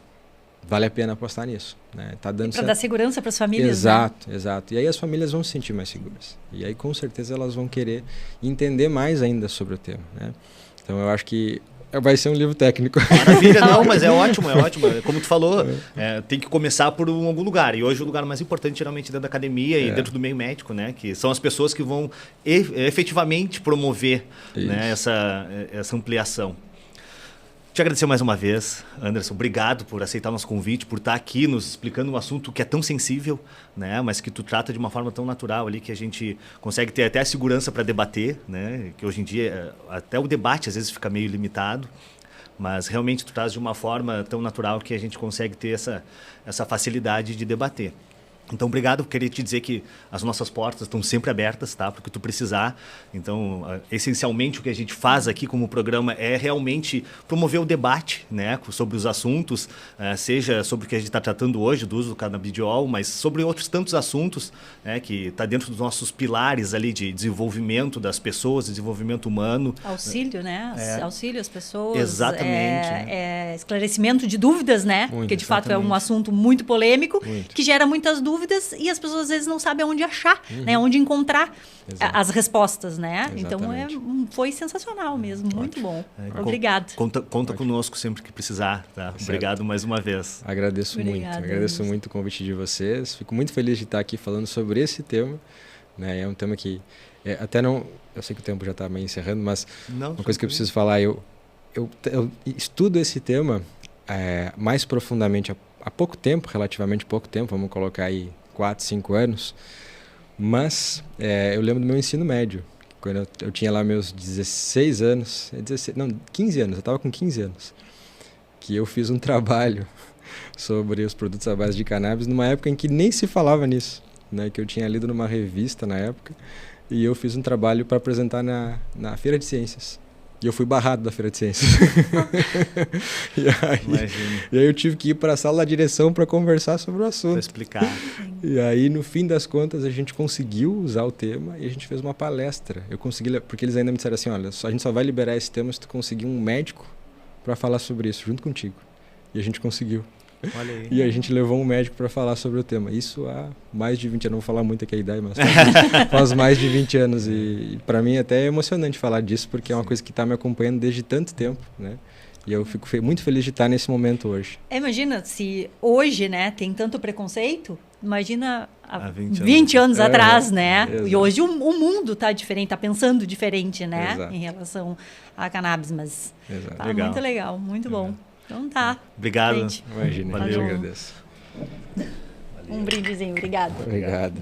vale a pena apostar nisso, né? Tá dando para dar segurança para as famílias. Exato, né? Exato. E aí as famílias vão se sentir mais seguras. E aí com certeza elas vão querer entender mais ainda sobre o tema, né? Então eu acho que vai ser um livro técnico. Maravilha, não, mas é ótimo, é ótimo. Como tu falou, tem que começar por algum lugar. E hoje o lugar mais importante, geralmente, dentro da academia e dentro do meio médico, né? Que são as pessoas que vão efetivamente promover, né, essa ampliação. Te agradecer mais uma vez, Anderson. Obrigado por aceitar nosso convite, por estar aqui nos explicando um assunto que é tão sensível, né, mas que tu trata de uma forma tão natural ali que a gente consegue ter até a segurança para debater, né, que hoje em dia até o debate às vezes fica meio limitado, mas realmente tu traz de uma forma tão natural que a gente consegue ter essa facilidade de debater. Então, obrigado. Queria te dizer que as nossas portas estão sempre abertas, tá? Porque tu precisar. Então, essencialmente, o que a gente faz aqui como programa é realmente promover o debate, né? Sobre os assuntos, seja sobre o que a gente está tratando hoje, do uso do canabidiol, mas sobre outros tantos assuntos, né? Que está dentro dos nossos pilares ali de desenvolvimento das pessoas, desenvolvimento humano. Auxílio, né? Auxílio às pessoas. Exatamente. Esclarecimento de dúvidas, né? Muito, porque, de fato, é um assunto muito polêmico, Muito. que gera muitas dúvidas e as pessoas às vezes não sabem onde achar, né? Onde encontrar as respostas, né? Exatamente. Então foi sensacional mesmo, muito bom. Obrigado. Conta conosco sempre que precisar, tá? Obrigado mais uma vez. Agradeço muito o convite de vocês. Fico muito feliz de estar aqui falando sobre esse tema, né? É um tema que até não, eu sei que o tempo já está meio encerrando, mas uma coisa que eu preciso falar, eu estudo esse tema mais profundamente há pouco tempo, relativamente pouco tempo, vamos colocar aí 4, 5 anos, mas eu lembro do meu ensino médio, quando eu tinha lá meus 16 anos, 15 anos, eu estava com 15 anos, que eu fiz um trabalho sobre os produtos à base de cannabis numa época em que nem se falava nisso, né, que eu tinha lido numa revista na época, e eu fiz um trabalho para apresentar na Feira de Ciências. E eu fui barrado da Feira de Ciências. e aí eu tive que ir para a sala da direção para conversar sobre o assunto. Para explicar. E aí, no fim das contas, a gente conseguiu usar o tema e a gente fez uma palestra. Eu consegui, porque eles ainda me disseram assim, olha, a gente só vai liberar esse tema se tu conseguir um médico para falar sobre isso, junto contigo. E a gente conseguiu. Olha aí. E a gente levou um médico para falar sobre o tema. Isso há mais de 20 anos. Não vou falar muito aqui a idade, mas faz mais de 20 anos. E para mim até é emocionante falar disso, porque é uma coisa que está me acompanhando desde tanto tempo, né? E eu fico muito feliz de estar nesse momento hoje. Imagina, se hoje, né, tem tanto preconceito, imagina há 20 anos atrás, né? Exato. E hoje o mundo está diferente, está pensando diferente, né? Exato. Em relação à cannabis, mas Exato. Legal. muito legal, muito bom. Então tá. Obrigado. Gente. Imagina, eu Valeu. agradeço. Um brindezinho, obrigada. Obrigado.